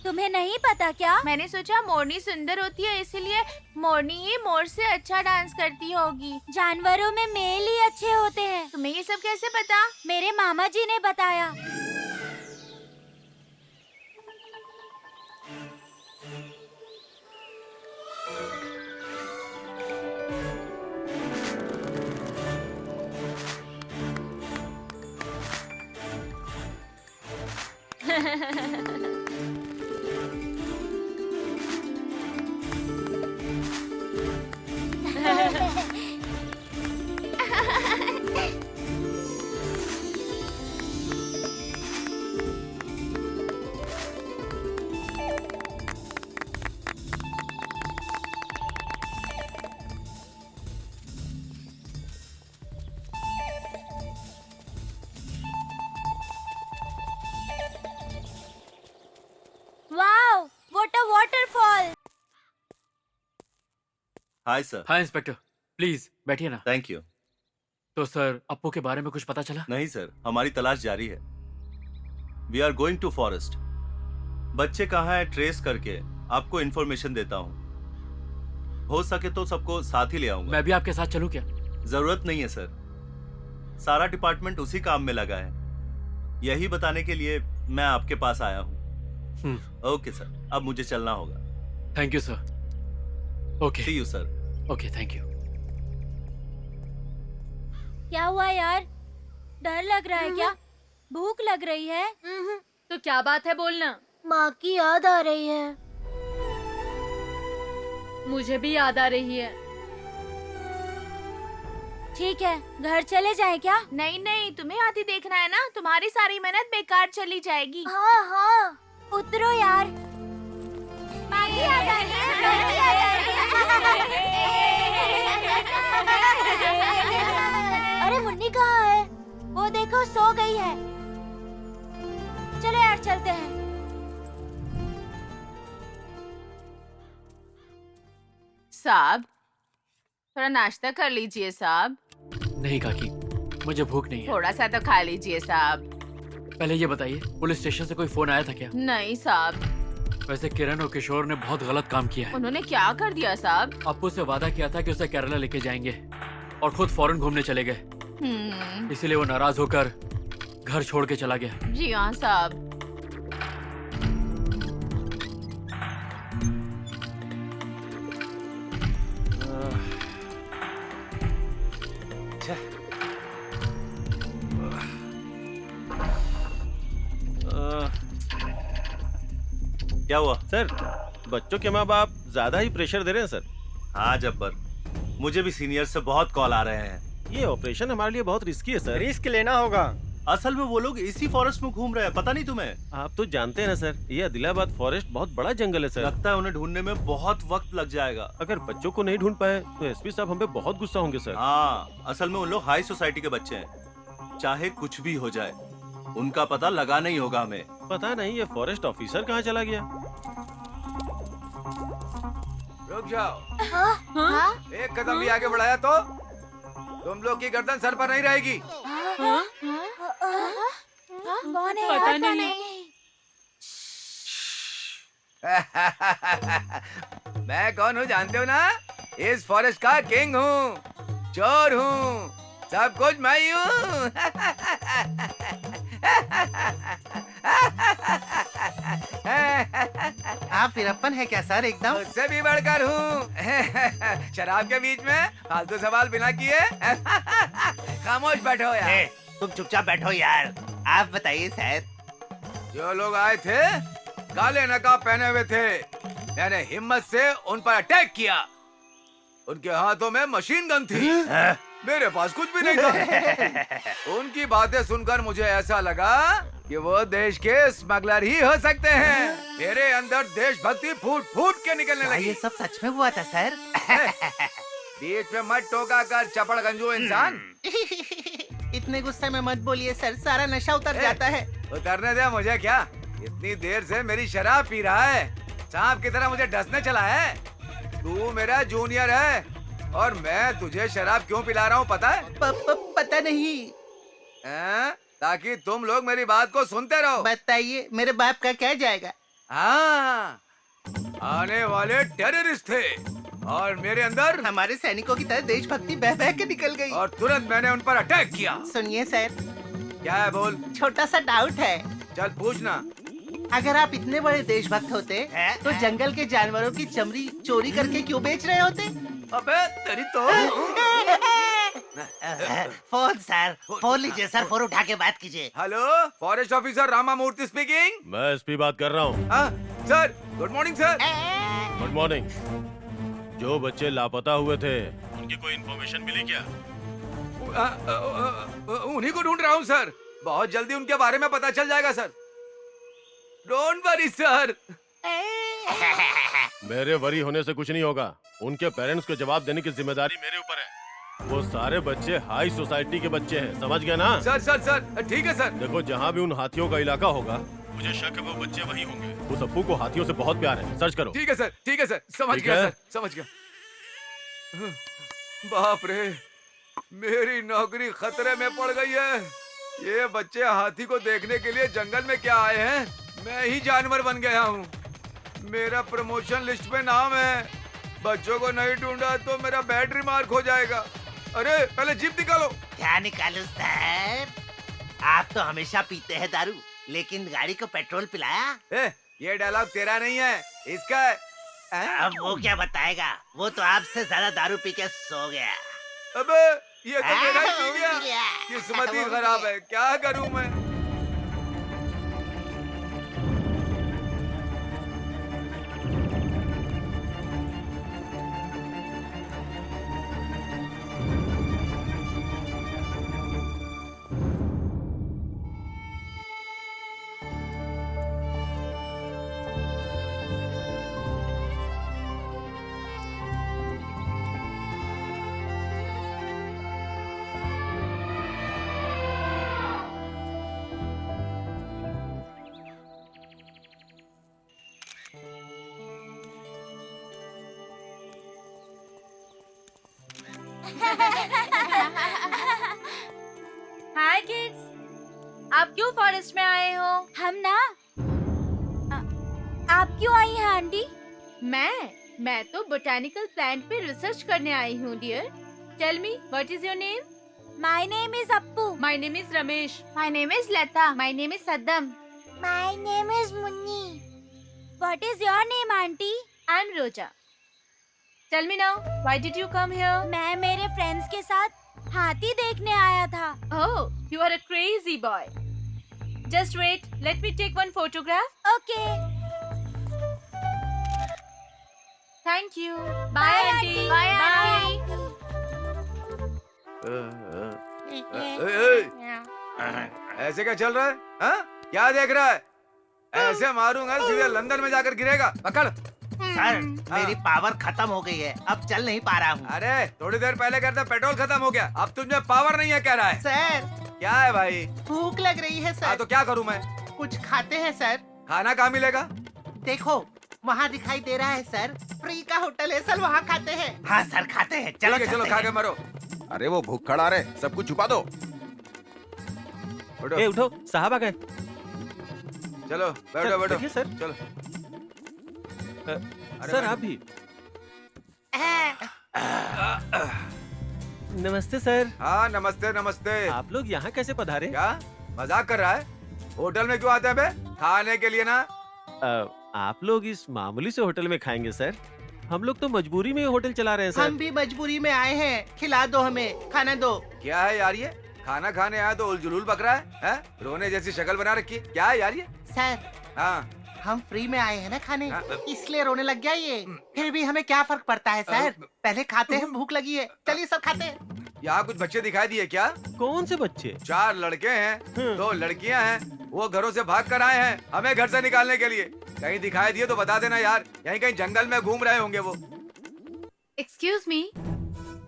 तुम्हें नहीं पता क्या? मैंने सोचा मोरनी सुंदर होती है इसलिए मोरनी ही मोर से अच्छा डांस करती होगी। जानवरों में मेल ही अच्छे होते हैं। तुम्हें ये सब कैसे पता? मेरे मामा जी ने बताया। Wow, what a waterfall. Hi sir. हाँ इंस्पेक्टर, प्लीज बैठिए ना। Thank you. तो सर, अप्पू के बारे में कुछ पता चला? नहीं सर, हमारी तलाश जारी है। We are going to forest. बच्चे कहाँ है ट्रेस करके आपको इन्फॉर्मेशन देता हूँ। हो सके तो सबको साथ ही ले आऊंगा। मैं भी आपके साथ चलूं क्या? जरूरत नहीं है सर, सारा डिपार्टमेंट उसी काम में लगा है। यही बताने के लिए मैं आपके पास आया हूँ। ओके सर, अब मुझे चलना होगा। Thank you sir. Okay see you sir. Okay, thank you. क्या हुआ यार? डर लग रहा है क्या? भूख लग रही है? तो क्या बात है, बोलना। माँ की याद आ रही है। मुझे भी याद आ रही है। ठीक है, घर चले जाएं क्या? नहीं नहीं, तुम्हें हाथी देखना है ना। तुम्हारी सारी मेहनत बेकार चली जाएगी। हाँ हाँ, उतरो यार। माँ की याद आ रही है, माँ की याद आ रही है। अरे मुन्नी कहाँ है? वो देखो सो गई है। चलो यार चलते हैं। साहब, थोड़ा नाश्ता कर लीजिए साहब। नहीं काकी, मुझे भूख नहीं है। थोड़ा सा तो खा लीजिए साहब। पहले ये बताइए, पुलिस स्टेशन से कोई फोन आया था क्या? नहीं साहब। वैसे किरण और किशोर ने बहुत गलत काम किया है। उन्होंने क्या कर दिया साहब? अप्पू से वादा किया था कि उसे केरला लेके जाएंगे और खुद फॉरेन घूमने चले गए। इसीलिए वो नाराज होकर घर छोड़ के चला गया। जी हाँ साहब। क्या हुआ सर? बच्चों के माँ बाप ज्यादा ही प्रेशर दे रहे हैं सर। हाँ जब्बर, मुझे भी सीनियर से बहुत कॉल आ रहे हैं। ये ऑपरेशन हमारे लिए बहुत रिस्की है सर। रिस्क लेना होगा। असल में वो लोग इसी फॉरेस्ट में घूम रहे हैं, पता नहीं तुम्हें? आप तो जानते हैं ना सर, ये आदिलाबाद फॉरेस्ट बहुत बड़ा जंगल है सर। लगता है उन्हें ढूंढने में बहुत वक्त लग जाएगा। अगर बच्चों को नहीं ढूंढ पाए तो एसपी साहब हम पे बहुत गुस्सा होंगे सर। हाँ, असल में उन लोग हाई सोसाइटी के बच्चे हैं। चाहे कुछ भी हो जाए, उनका पता लगाना ही होगा हमें। पता नहीं ये फॉरेस्ट ऑफिसर कहाँ चला गया। रुक जाओ। हाँ? एक कदम भी आगे बढ़ाया तो तुम लोग की गर्दन सर पर नहीं रहेगी। कौन है पता यार? नहीं। मैं कौन हूँ जानते हो ना? इस फॉरेस्ट का किंग हूँ, चोर हूँ, सब कुछ मैं ही हूँ। आप वीरप्पन है क्या सर? एकदम उससे भी बढ़कर हूँ। शराब के बीच में फालतू सवाल बिना किए खामोश बैठो यार। तुम चुपचाप बैठो यार। आप बताइए सर। जो लोग आए थे काले नकाब पहने हुए थे, मैंने हिम्मत से उन पर अटैक किया। उनके हाथों में मशीन गन थी, मेरे पास कुछ भी नहीं था। उनकी बातें सुनकर मुझे ऐसा लगा कि वो देश के स्मगलर ही हो सकते हैं। मेरे अंदर देशभक्ति फूट फूट के निकलने लगी। ये सब सच में हुआ था सर? बीच में मत टोका कर चपड़ गंजू इंसान। इतने गुस्से में मत बोलिए सर, सारा नशा उतर जाता है। उतरने दे मुझे, क्या इतनी देर से मेरी शराब पी रहा है, सांप की तरह मुझे डसने चला है। तू मेरा जूनियर है और मैं तुझे शराब क्यों पिला रहा हूँ पता है? पता नहीं। ताकि तुम लोग मेरी बात को सुनते रहो। बताइए मेरे बाप का क्या जाएगा? हाँ, आने वाले टेररिस्ट थे और मेरे अंदर हमारे सैनिकों की तरह देशभक्ति बह बह के निकल गई और तुरंत मैंने उन पर अटैक किया। सुनिए सर, क्या है बोल। छोटा सा डाउट है। चल पूछना। अगर आप इतने बड़े देशभक्त होते तो जंगल के जानवरों की चमड़ी चोरी करके क्यों बेच रहे होते? अबे तेरी तो फोन सर, फोन लीजिए सर, फोन उठा के बात कीजिए। हेलो, फॉरेस्ट ऑफिसर रामा मूर्ति स्पीकिंग। मैं एसपी बात कर रहा हूँ। Sir, good morning sir. Good morning. जो बच्चे लापता हुए थे उनकी कोई इन्फॉर्मेशन मिली क्या? उन्हीं को ढूंढ रहा हूँ सर, बहुत जल्दी उनके बारे में पता चल जाएगा सर। Don't worry sir. मेरे वरी होने से कुछ नहीं होगा। उनके पेरेंट्स को जवाब देने की जिम्मेदारी मेरे ऊपर है। वो सारे बच्चे हाई सोसाइटी के बच्चे हैं, समझ गए ना? सर सर सर, ठीक है सर। देखो, जहाँ भी उन हाथियों का इलाका होगा, मुझे शक है वो बच्चे वही होंगे। उस अप्पू को हाथियों से बहुत प्यार है, सर्च करो। ठीक है सर, ठीक है सर, समझ ठीक गया है? सर, समझ गया। बाप रे, मेरी नौकरी खतरे में पड़ गई है। ये बच्चे हाथी को देखने के लिए जंगल में क्या आए हैं, मैं ही जानवर बन गया हूँ। मेरा प्रमोशन लिस्ट में नाम है। बच्चों को नहीं ढूंढा तो मेरा बैटरी मार्क हो जाएगा। अरे पहले जीप निकालो। क्या निकालूं सर? आप तो हमेशा पीते हैं दारू, लेकिन गाड़ी को पेट्रोल पिलाया? ये डायलॉग तेरा नहीं है, इसका है। अब वो क्या बताएगा? वो तो आपसे ज्यादा दारू पी के सो गया। अबे ये तो मेरा ही पी गया। किस्मत ही खराब है, क्या करूं मैं। हाय किड्स, आप क्यों फॉरेस्ट में आए हो? हम ना आप क्यों आई हैं आंटी? मैं तो बोटेनिकल प्लांट पे रिसर्च करने आई हूँ dear. Tell me what is your name? My name is Appu. My name is Ramesh. My name is Lata. My name is Saddam. My name is Munni. What is your name aunty? I am Roja. Tell me now, why did you come here? मैं मेरे friends के साथ हाथी देखने आया था। Oh, you are a crazy boy. Just wait, let me take one photograph. Okay. Thank you. Bye, auntie. Bye. ऐसे क्या चल रहा है? हाँ? क्या देख रहा है? ऐसे मारूंगा सीधे लंदन में जाकर गिरेगा। पकड़। सर, मेरी पावर खत्म हो गई है, अब चल नहीं पा रहा हूँ। अरे थोड़ी देर पहले कहते पेट्रोल खत्म हो गया, अब तुझे पावर नहीं है कह रहा है। सर, क्या है भाई? भूख लग रही है सर। तो क्या करूँ मैं? कुछ खाते हैं सर। खाना कहाँ मिलेगा? देखो वहाँ दिखाई दे रहा है सर, फ्री का होटल है सर, वहाँ खाते हैं। हाँ सर, खाते हैं। चलो चलो खा के मरो। अरे वो भूख खड़ा रहे, सब कुछ छुपा दो। उठो, साहब आ गए। चलो बैठो बैठो सर। चलो सर आप भी। नमस्ते सर। हाँ नमस्ते नमस्ते। आप लोग यहाँ कैसे पधारे? क्या मजाक कर रहा है? होटल में क्यों आते हैं बे? खाने के लिए ना। आप लोग इस मामूली से होटल में खाएंगे सर? हम लोग तो मजबूरी में होटल चला रहे हैं सर। हम भी मजबूरी में आए हैं, खिला दो हमें, खाना दो। क्या है यार ये? खाना खाने आया तो उलझुल बक रहा है? रोने जैसी शक्ल बना रखी, क्या है यार ये? सर हाँ हम फ्री में आए हैं ना खाने, हाँ। इसलिए रोने लग गया ये। फिर भी हमें क्या फर्क पड़ता है सर, पहले खाते हैं, भूख लगी है। चलिए सब खाते हैं। यहाँ कुछ बच्चे दिखाई दिए क्या? कौन से बच्चे? 4 लड़के हैं, 2 लड़कियाँ हैं। वो घरों से भाग कर आए हैं हमें घर से निकालने के लिए। कहीं दिखाई दिए तो बता देना यार, यहीं कहीं जंगल में घूम रहे होंगे वो। Excuse me,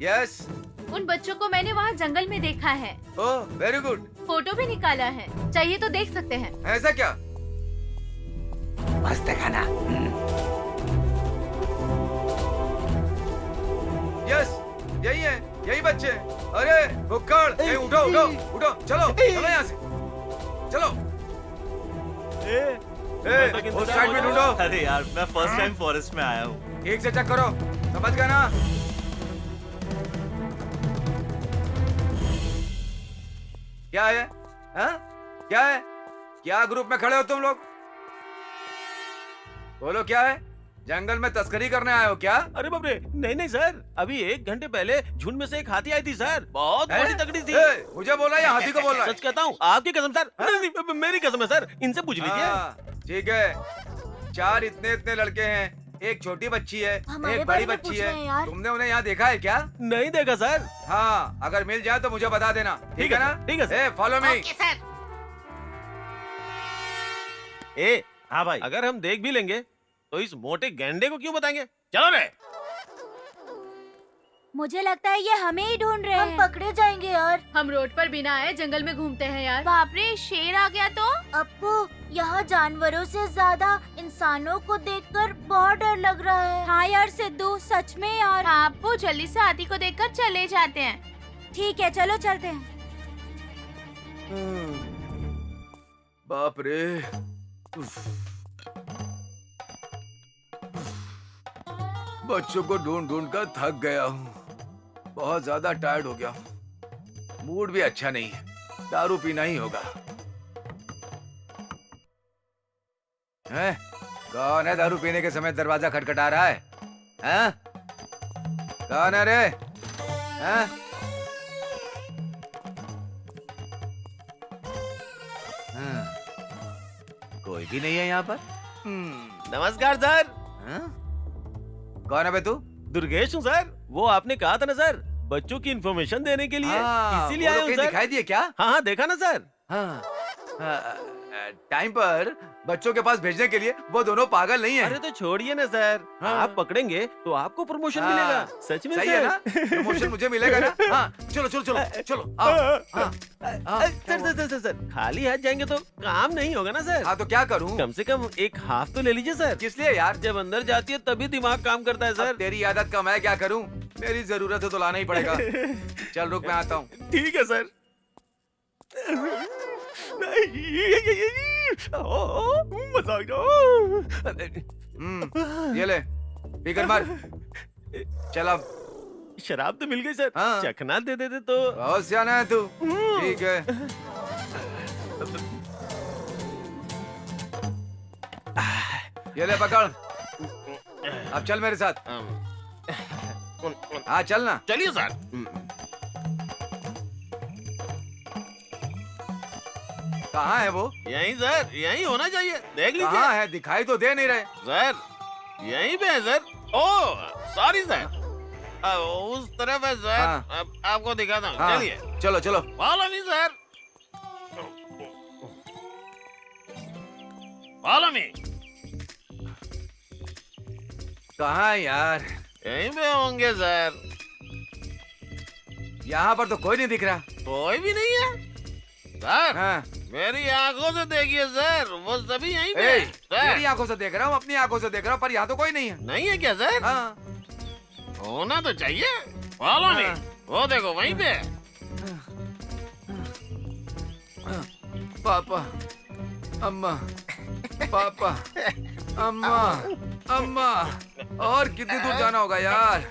yes. उन बच्चों को मैंने वहाँ जंगल में देखा है। Oh very good. फोटो भी निकाला है, चाहिए तो देख सकते हैं। ऐसा क्या? मस्त खाना। यस यही है, यही बच्चे। अरे भुक्कड़, उठो उठो उठो, चलो चलो यहाँ से चलो। उस साइड में ढूंढो। अरे यार मैं फर्स्ट टाइम फॉरेस्ट में आया हूँ। ठीक से चेक करो, समझ गए ना? क्या है? हाँ? क्या है? क्या ग्रुप में खड़े हो तुम लोग? बोलो क्या है? जंगल में तस्करी करने आए हो क्या? अरे बाप रे, नहीं नहीं सर, अभी 1 घंटे पहले झुंड में से एक हाथी आई थी सर, बहुत बड़ी तगड़ी थी। मुझे बोला या हाथी को बोल रहा है? सच कहता हूँ, आपकी कसम सर। नहीं, मेरी कसम है सर, इनसे पूछ लीजिए। ठीक है, 4 इतने इतने लड़के हैं, एक छोटी बच्ची है, एक बड़ी बच्ची है। तुमने उन्हें यहाँ देखा है क्या? नहीं देखा सर। हाँ, अगर मिल जाए तो मुझे बता देना, ठीक है ना? ठीक है। Follow me. ए हाँ भाई, अगर हम देख भी लेंगे तो इस मोटे गैंडे को क्यों बताएंगे? चलो रे। मुझे लगता है ये हमें ही ढूंढ रहे हैं। हम पकड़े जाएंगे यार। हम रोड पर बिना आए जंगल में घूमते हैं यार। बाप रे, शेर आ गया तो? अप्पू, यहाँ जानवरों से ज्यादा इंसानों को देखकर बहुत डर लग रहा है। हाँ यार सिद्धू, सच में यार। हाँ अप्पू, जल्दी से हाथी को देखकर चले जाते हैं। ठीक है, चलो चलते हैं। बाप रे, बच्चों को ढूंढ ढूंढ कर थक गया हूँ, बहुत ज्यादा टायर्ड हो गया हूँ। मूड भी अच्छा नहीं है, दारू पीना ही होगा। हैं? कौन है दारू पीने के समय दरवाजा खटखटा रहा है? हैं? कौन है रे? हैं? कोई भी नहीं है यहाँ पर। नमस्कार सर। कौन है बे तू? दुर्गेश हूँ सर, वो आपने कहा था ना सर, बच्चों की इन्फॉर्मेशन देने के लिए, इसीलिए आया हूँ सर। दिखाई दिए क्या? हाँ देखा ना सर। हाँ, टाइम पर बच्चों के पास भेजने के लिए वो दोनों पागल नहीं है। अरे तो छोड़िए ना सर, आप पकड़ेंगे तो आपको प्रमोशन मिलेगा। सच में सही है ना? प्रमोशन मुझे मिलेगा ना? हाँ, चलो चलो चलो चलो। सर खाली हाथ जाएंगे तो काम नहीं होगा ना सर। हाँ तो क्या करूँ? कम से कम एक हाफ तो ले लीजिए सर। किस लिए यार? जब अंदर जाती है तभी दिमाग काम करता है सर। तेरी आदत का मैं क्या करूँ? मेरी जरूरत है तो लाना ही पड़ेगा। चल रुक, मैं आता हूँ। ठीक है सर। मजा आ गया। ये ले, पीकर मार। चल अब। शराब तो मिल गई सर। हाँ। चखना दे देते तो। बहुत सियाना है तू। ठीक है। ये ले पकड़। अब चल मेरे साथ। हाँ चल ना। चलिए सर। कहाँ है वो? यहीं सर, यहीं होना चाहिए, देख लीजिए। कहाँ है? दिखाई तो दे नहीं रहे। सर यहीं पे है सर। ओह सॉरी सर, उस तरफ है सर। हाँ। अब आपको दिखाता हूँ। हाँ, चलिए चलो चलो। Follow me sir, follow me. कहाँ है यार? यहीं पे होंगे सर। यहाँ पर तो कोई नहीं दिख रहा। कोई भी नहीं है सर। हाँ। मेरी आंखों से देखिए सर, वो सभी यहीं पे ए, हैं, सर। मेरी आंखों से देख रहा हूँ, अपनी आंखों से देख रहा हूँ, पर यहाँ तो कोई नहीं है। नहीं है क्या सर? हाँ। होना तो चाहिए। फॉलो मी, वो देखो वहीं पे। पापा, अम्मा, पापा, अम्मा, अम्मा। और कितनी दूर जाना होगा यार?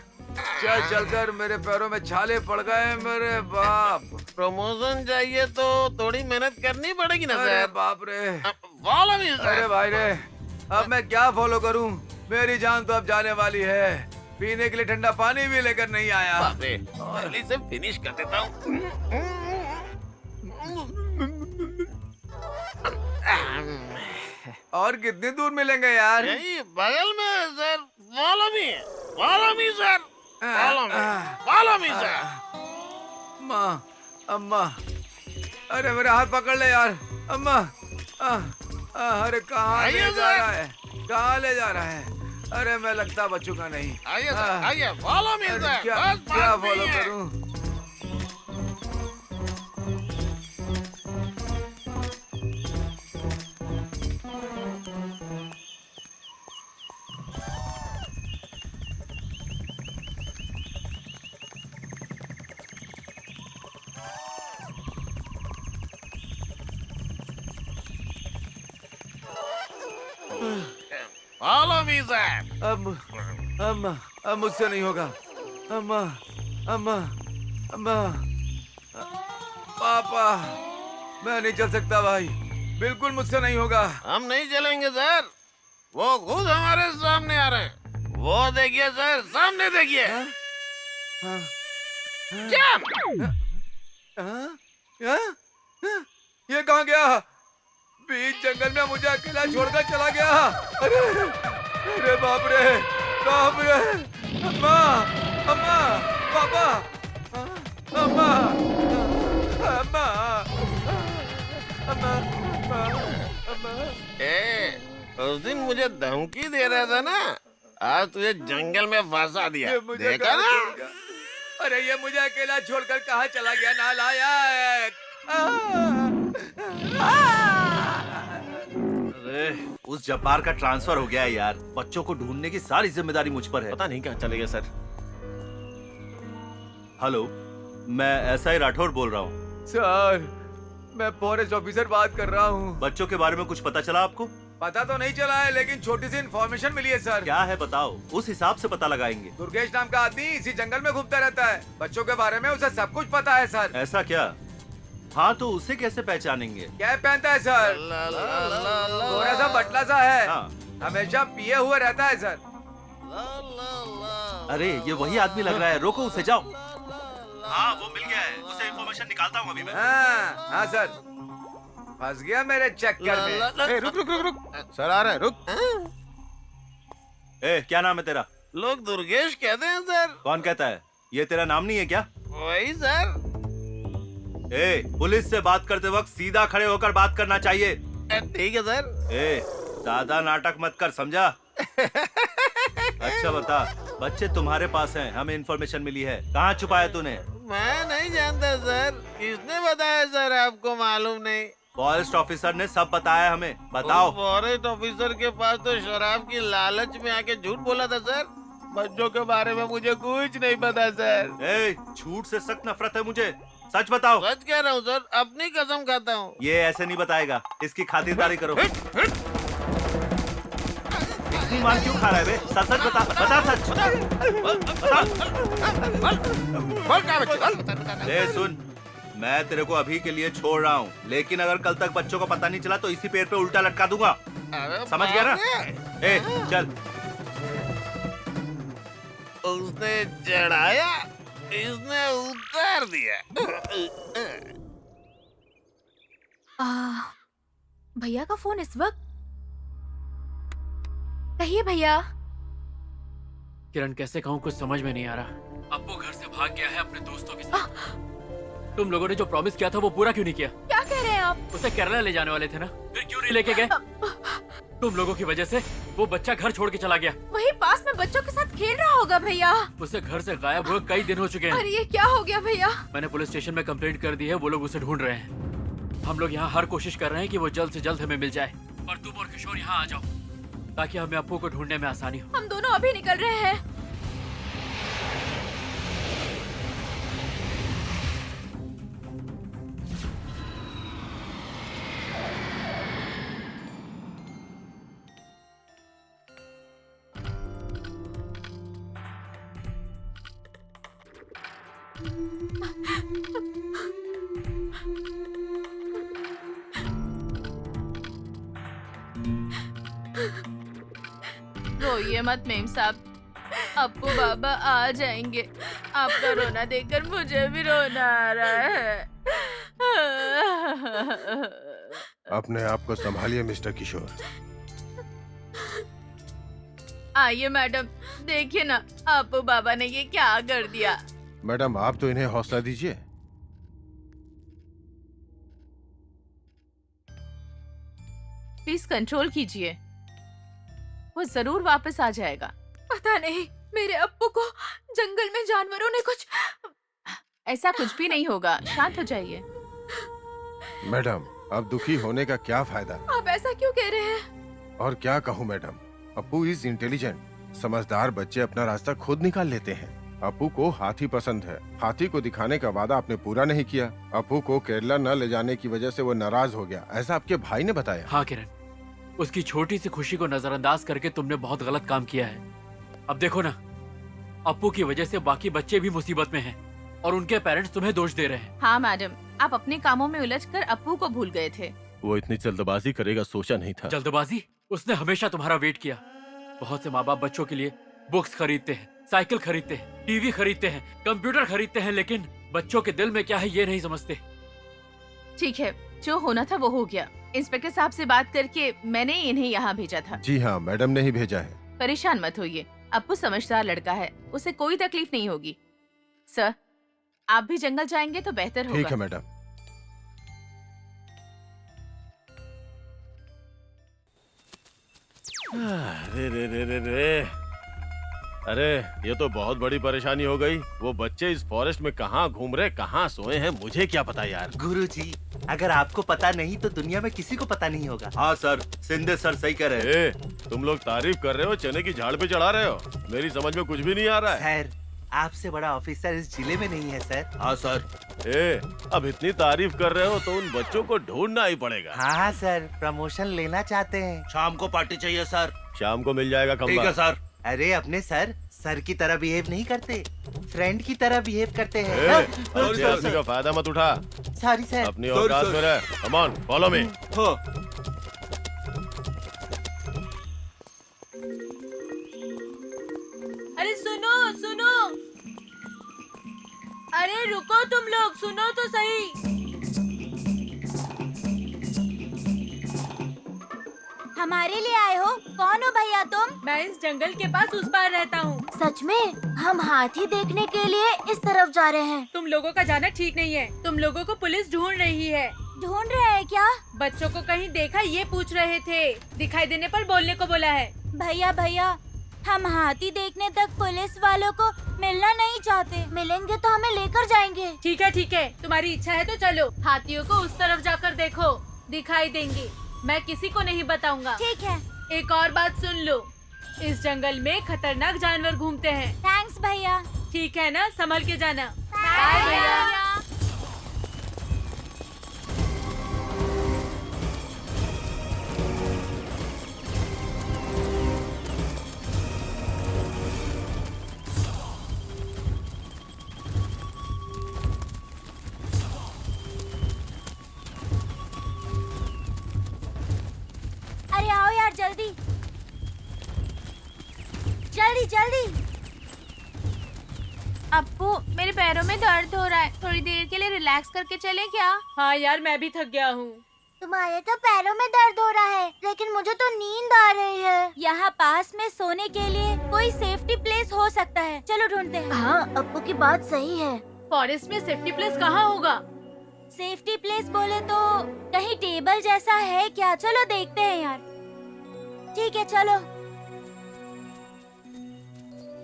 चल चलकर मेरे पैरों में छाले पड़ गए मेरे बाप। प्रमोशन चाहिए तो थोड़ी मेहनत करनी पड़ेगी ना अरे सर। बाप रे। Follow me sir. अरे भाई रे, अब मैं क्या फॉलो करूं? मेरी जान तो अब जाने वाली है। पीने के लिए ठंडा पानी भी लेकर नहीं आया। बाप रे, जल्दी से फिनिश कर देता हूँ। और कितनी दूर मिलेंगे यार? यही बगल में है sir. Follow me sir. Follow me sir. अम्मा, अम्मा, अरे मेरा हाथ पकड़ ले यार। अम्मा, अरे कहाँ ले जा रहा है? कहाँ ले जा रहा है? अरे मैं लगता बचूंगा नहीं। आइए सर, आइए, फॉलो मी सर। क्या फॉलो करूं? Follow me sir. अब मुझसे नहीं होगा। अम्मा, अम्मा, अम्मा, पापा, मैं नहीं चल सकता भाई, बिल्कुल मुझसे नहीं होगा। हम नहीं चलेंगे सर, वो खुद हमारे सामने आ रहे हैं। वो देखिए सर, सामने देखिए। ये कहाँ गया? बीच जंगल में मुझे अकेला छोड़कर चला गया। अरे बाप रे, बाप रे। अम्मा, अम्मा, पापा, अम्मा, अम्मा, अम्मा, अम्मा। उस दिन मुझे धमकी दे रहा था ना, आज तुझे जंगल में फंसा दिया। देखा ना? अरे ये मुझे अकेला छोड़कर कहाँ चला गया नालायक? अरे उस जब्बार का ट्रांसफर हो गया है यार। बच्चों को ढूंढने की सारी जिम्मेदारी मुझ पर है। पता नहीं कहाँ चले गए सर। हेलो, मैं SI राठौर बोल रहा हूँ। सर, मैं फॉरेस्ट ऑफिसर बात कर रहा हूँ। बच्चों के बारे में कुछ पता चला आपको? पता तो नहीं चला है, लेकिन छोटी सी इन्फॉर्मेशन मिली है सर। क्या है बताओ, उस हिसाब से पता लगाएंगे। दुर्गेश नाम का आदमी इसी जंगल में घूमता रहता है। बच्चों के बारे में उसे सब कुछ पता है सर। ऐसा क्या? हाँ, तो उसे कैसे पहचानेंगे? कैप पहनता है सर, थोड़ा सा बटला सा है। हाँ। हमेशा पिए हुए रहता है सर। अरे ये वही आदमी लग रहा है, रोको उसे, जाओ। हाँ, वो मिल गया है, उसे इन्फॉर्मेशन निकालता हूँ अभी मैं। हाँ सर, फंस गया मेरे चक्कर में। रुक रुक रुक रुक, सर आ रहे हैं, रुक। क्या नाम है तेरा? लोग दुर्गेश कहते हैं सर। कौन कहता है? ये तेरा नाम नहीं है क्या? वही सर। पुलिस से बात करते वक्त सीधा खड़े होकर बात करना चाहिए। ठीक है सर। ज्यादा नाटक मत कर, समझा? अच्छा बता, बच्चे तुम्हारे पास हैं, हमें इन्फॉर्मेशन मिली है। कहाँ छुपाया तूने? मैं नहीं जानता सर। किसने बताया सर? आपको मालूम नहीं? फॉरेस्ट ऑफिसर ने सब बताया हमें। बताओ। फॉरेस्ट ऑफिसर के पास तो शराब की लालच में आके झूठ बोला था सर। बच्चों के बारे में मुझे कुछ नहीं पता सर। झूठ से सख्त नफरत है मुझे, सच बताओ। सच कह रहा हूँ सर, अपनी कसम खाता हूँ। ये ऐसे नहीं बताएगा, इसकी खातिरदारी करो। इतनी मार क्यों खा रहा है बे? सच सच बता, बता सच। बता। सुन, मैं तेरे को अभी के लिए छोड़ रहा हूँ, लेकिन अगर कल तक बच्चों को पता नहीं चला तो इसी पेड़ पे उल्टा लटका दूंगा। समझ गया ना? चल। उसने चढ़ाया, इसने उतार दिया। भैया का फोन इस वक्त? कहिए भैया। किरण, कैसे कहूँ, कुछ समझ में नहीं आ रहा। अप्पू घर से भाग गया है अपने दोस्तों के साथ। तुम लोगों ने जो प्रॉमिस किया था वो पूरा क्यों नहीं किया? क्या कह रहे हैं आप? उसे केरला ले जाने वाले थे ना, फिर क्यों नहीं लेके गए? तुम लोगों की वजह से वो बच्चा घर छोड़ के चला गया। वही पास में बच्चों के साथ खेल रहा होगा भैया। उसे घर से गायब हुए कई दिन हो चुके हैं। अरे ये क्या हो गया भैया? मैंने पुलिस स्टेशन में कंप्लेंट कर दी है, वो लोग उसे ढूंढ रहे हैं। हम लोग यहाँ हर कोशिश कर रहे हैं कि वो जल्द से जल्द हमें मिल जाए, और तुम और किशोर यहाँ आ जाओ ताकि हमें अप्पू को ढूंढने में आसानी हो। हम दोनों अभी निकल रहे हैं। रोइए मत मेम साहब, अप्पू बाबा आ जाएंगे। आपका रोना देखकर मुझे भी रोना आ रहा है। अपने आप को संभालिए मिस्टर किशोर। आइए मैडम, देखिए ना आपू बाबा ने ये क्या कर दिया। मैडम आप तो इन्हें हौसला दीजिए। प्लीज कंट्रोल कीजिए, वो जरूर वापस आ जाएगा। पता नहीं मेरे अप्पू को जंगल में जानवरों ने कुछ। ऐसा कुछ भी नहीं होगा, शांत हो जाइए। मैडम अब दुखी होने का क्या फायदा। आप ऐसा क्यों कह रहे हैं? और क्या कहूँ मैडम, अप्पू इज इंटेलिजेंट। समझदार बच्चे अपना रास्ता खुद निकाल लेते हैं। अप्पू को हाथी पसंद है। हाथी को दिखाने का वादा आपने पूरा नहीं किया। अप्पू को केरला न ले जाने की वजह से वो नाराज हो गया, ऐसा आपके भाई ने बताया। हाँ किरण, उसकी छोटी सी खुशी को नजरअंदाज करके तुमने बहुत गलत काम किया है। अब देखो ना, अप्पू की वजह से बाकी बच्चे भी मुसीबत में हैं और उनके पेरेंट्स तुम्हें दोष दे रहे हैं। हाँ मैडम, आप अपने कामों में उलझकर अप्पू को भूल गए थे। वो इतनी जल्दबाजी करेगा सोचा नहीं था। जल्दबाजी? उसने हमेशा तुम्हारा वेट किया। बहुत से माँ बाप बच्चों के लिए बुक्स खरीदते हैं, साइकिल खरीदते हैं, टीवी खरीदते हैं, कंप्यूटर खरीदते हैं, लेकिन बच्चों के दिल में क्या है ये नहीं समझते। ठीक है, जो होना था वो हो गया। इंस्पेक्टर साहब से बात करके मैंने इन्हें यहाँ भेजा था। जी हाँ, मैडम ने ही भेजा है। परेशान मत होइए, अप्पू समझदार लड़का है, उसे कोई तकलीफ नहीं होगी। सर, आप भी जंगल जाएंगे तो बेहतर होगा। ठीक है मैडम। रे रे रे रे रे, अरे ये तो बहुत बड़ी परेशानी हो गई। वो बच्चे इस फॉरेस्ट में कहाँ घूम रहे, कहाँ सोए हैं, मुझे क्या पता यार। गुरुजी, अगर आपको पता नहीं तो दुनिया में किसी को पता नहीं होगा। हाँ सर, सिंधे सर सही कह रहे हैं। तुम लोग तारीफ कर रहे हो, चने की झाड़ पे चढ़ा रहे हो। मेरी समझ में कुछ भी नहीं आ रहा है। सर, आपसे बड़ा ऑफिसर इस जिले में नहीं है सर। हाँ सर। अब इतनी तारीफ कर रहे हो तो उन बच्चों को ढूंढना ही पड़ेगा। हाँ सर, प्रमोशन लेना चाहते हैं। शाम को पार्टी चाहिए सर। शाम को मिल जाएगा खंबा। ठीक है सर। अरे अपने सर की तरह बिहेव नहीं करते, फ्रेंड की तरह बिहेव करते हैं। अच्छे आदमी का फायदा मत उठा। Sorry sir. अपनी औकात में रह। Come on, follow me. अरे सुनो सुनो, अरे रुको तुम लोग, सुनो तो सही। हमारे लिए आए हो? कौन हो भैया तुम? मैं इस जंगल के पास उस पार रहता हूँ। सच में? हम हाथी देखने के लिए इस तरफ जा रहे हैं। तुम लोगों का जाना ठीक नहीं है। तुम लोगों को पुलिस ढूंढ रही है। ढूंढ रहे हैं क्या? बच्चों को कहीं देखा ये पूछ रहे थे, दिखाई देने पर बोलने को बोला है। भैया हम हाथी देखने तक पुलिस वालों को मिलना नहीं चाहते। मिलेंगे तो हमें लेकर जाएंगे। ठीक है, तुम्हारी इच्छा है तो चलो। हाथियों को उस तरफ जाकर देखो, दिखाई देंगे। मैं किसी को नहीं बताऊंगा। ठीक है। एक और बात सुन लो, इस जंगल में खतरनाक जानवर घूमते हैं। थैंक्स भैया। ठीक है ना, संभल के जाना। बाय भैया। अरे आओ यार, जल्दी जल्दी। अप्पू, मेरे पैरों में दर्द हो रहा है, थोड़ी देर के लिए रिलैक्स करके चलें क्या? हाँ यार, मैं भी थक गया हूँ। तुम्हारे तो पैरों में दर्द हो रहा है, लेकिन मुझे तो नींद आ रही है। यहाँ पास में सोने के लिए कोई सेफ्टी प्लेस हो सकता है, चलो ढूंढते हैं। हाँ, अप्पू की बात सही है। फॉरेस्ट में सेफ्टी प्लेस कहाँ होगा? सेफ्टी प्लेस बोले तो कहीं टेबल जैसा है क्या? चलो देखते हैं यार। ठीक है, चलो।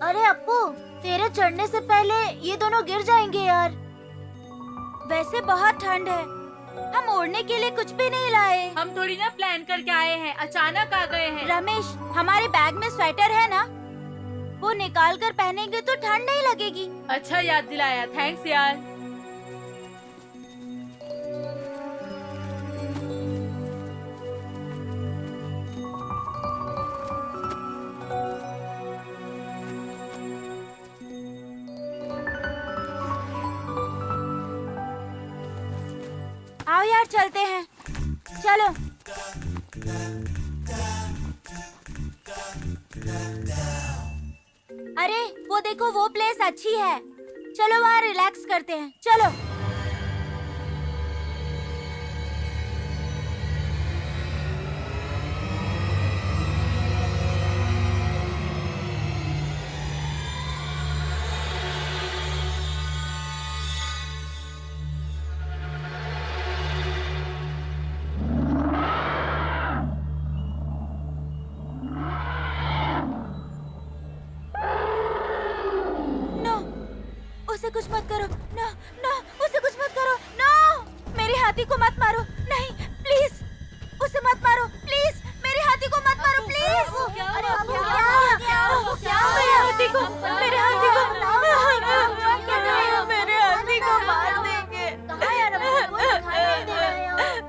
अरे अप्पू, तेरे चढ़ने से पहले ये दोनों गिर जाएंगे यार। वैसे बहुत ठंड है, हम ओढ़ने के लिए कुछ भी नहीं लाए। हम थोड़ी ना प्लान करके आए हैं, अचानक आ गए हैं। रमेश, हमारे बैग में स्वेटर है ना, वो निकाल कर पहनेंगे तो ठंड नहीं लगेगी। अच्छा याद दिलाया, थैंक्स यार। आओ यार, चलते हैं, चलो। अरे वो देखो, वो प्लेस अच्छी है, चलो वहाँ रिलैक्स करते हैं, चलो। कुछ मत करो। नो नो, उसे कुछ मत करो। नो, मेरे हाथी को मत मारो। नहीं, प्लीज, उसे मत मारो। प्लीज, मेरे हाथी को मत मारो, प्लीज। मेरे हाथी को, मेरे हाथी को मार देंगे।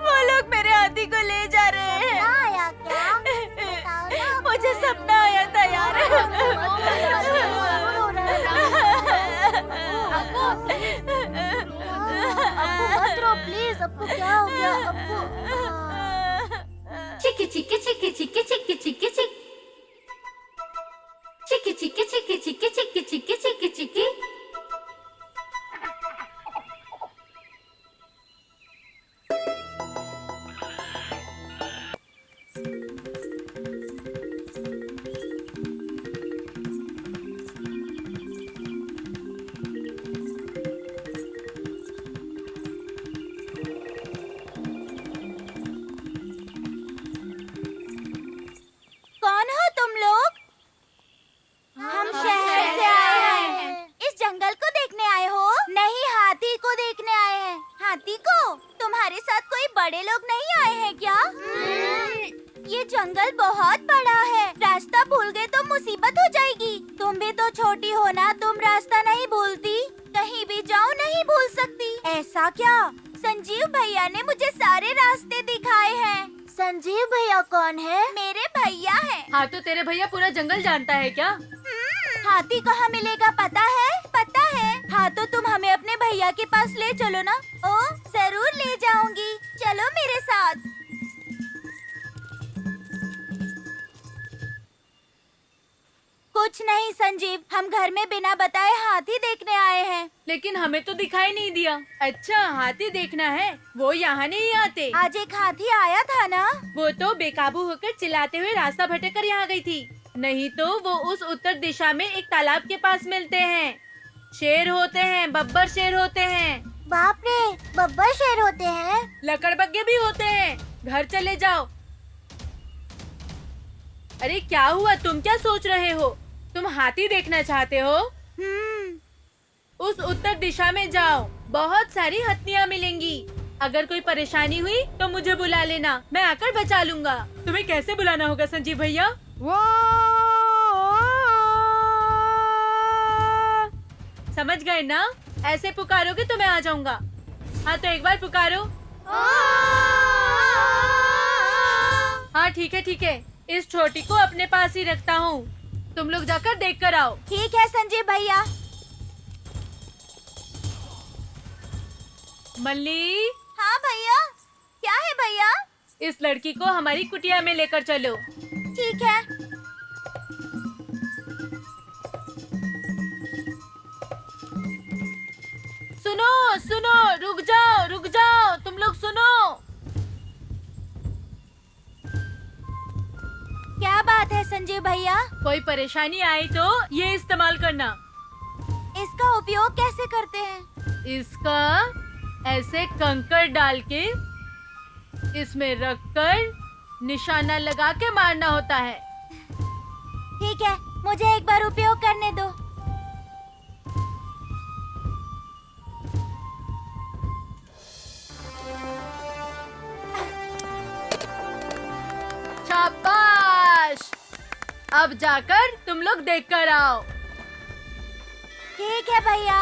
वो लोग मेरे हाथी को ले जा रहे हैं। मुझे सपना आया था यार। मत रो प्लीज। अप्पू क्या हो गया? अप्पू चिक्की चिक्की चिक्की चिक्की चिक्की चिक्की चिक चिक्की चिक्की चिक्की चिक्की चिक्की चिक्की चिक्की चिक्की कौन हो तुम लोग? हम शहर से आए हैं। इस जंगल को देखने आए हो? नहीं, हाथी को देखने आए हैं। हाथी को? तुम्हारे साथ कोई बड़े लोग नहीं आए हैं क्या? ये जंगल बहुत बड़ा है। रास्ता भूल गए तो मुसीबत हो जाएगी। तुम भी तो छोटी हो ना, तुम रास्ता नहीं भूलती? कहीं भी जाओ नहीं भूल सकती। ऐसा क्या? संजीव भैया ने मुझे सारे रास्ते दिखाए हैं। संजीव भैया कौन है? मेरे भैया हैं। हाँ, तो तेरे भैया पूरा जंगल जानता है क्या? हाथी कहाँ मिलेगा पता है? पता है। हाँ, तो तुम हमें अपने भैया के पास ले चलो ना। ओ, जरूर ले जाऊंगी। चलो मेरे साथ। कुछ नहीं संजीव, हम घर में बिना बताए हाथी देखने आए हैं। लेकिन हमें तो दिखाई नहीं दिया। अच्छा, हाथी देखना है? वो यहाँ नहीं आते। आज एक हाथी आया था ना? वो तो बेकाबू होकर चिल्लाते हुए रास्ता भटक कर यहाँ गई थी। नहीं तो वो उस उत्तर दिशा में एक तालाब के पास मिलते हैं। शेर होते हैं, बब्बर शेर होते हैं। बाप रे, बब्बर शेर होते हैं? लकड़बग्गे भी होते हैं। घर चले जाओ। अरे क्या हुआ? तुम क्या सोच रहे हो? तुम हाथी देखना चाहते हो? उस उत्तर दिशा में जाओ, बहुत सारी हत्तियाँ मिलेंगी। अगर कोई परेशानी हुई तो मुझे बुला लेना, मैं आकर बचा लूंगा। तुम्हें कैसे बुलाना होगा संजीव भैया? समझ गए ना? ऐसे पुकारोगे तो मैं आ जाऊंगा। हाँ, तो एक बार पुकारो। हाँ ठीक है ठीक है, इस छोटी को अपने पास ही रखता हूँ। तुम लोग जाकर देख कर आओ। ठीक है संजीव भैया। मल्ली। हाँ भैया। क्या है भैया? इस लड़की को हमारी कुटिया में लेकर चलो। ठीक है। सुनो सुनो, रुक जाओ, तुम लोग सुनो। क्या बात है संजीव भैया? कोई परेशानी आई तो ये इस्तेमाल करना। इसका उपयोग कैसे करते हैं? इसका ऐसे कंकड़ डाल के इसमें रखकर निशाना लगा के मारना होता है। ठीक है, मुझे एक बार उपयोग करने दो। शाबाश! अब जाकर तुम लोग देख कर आओ। ठीक है भैया।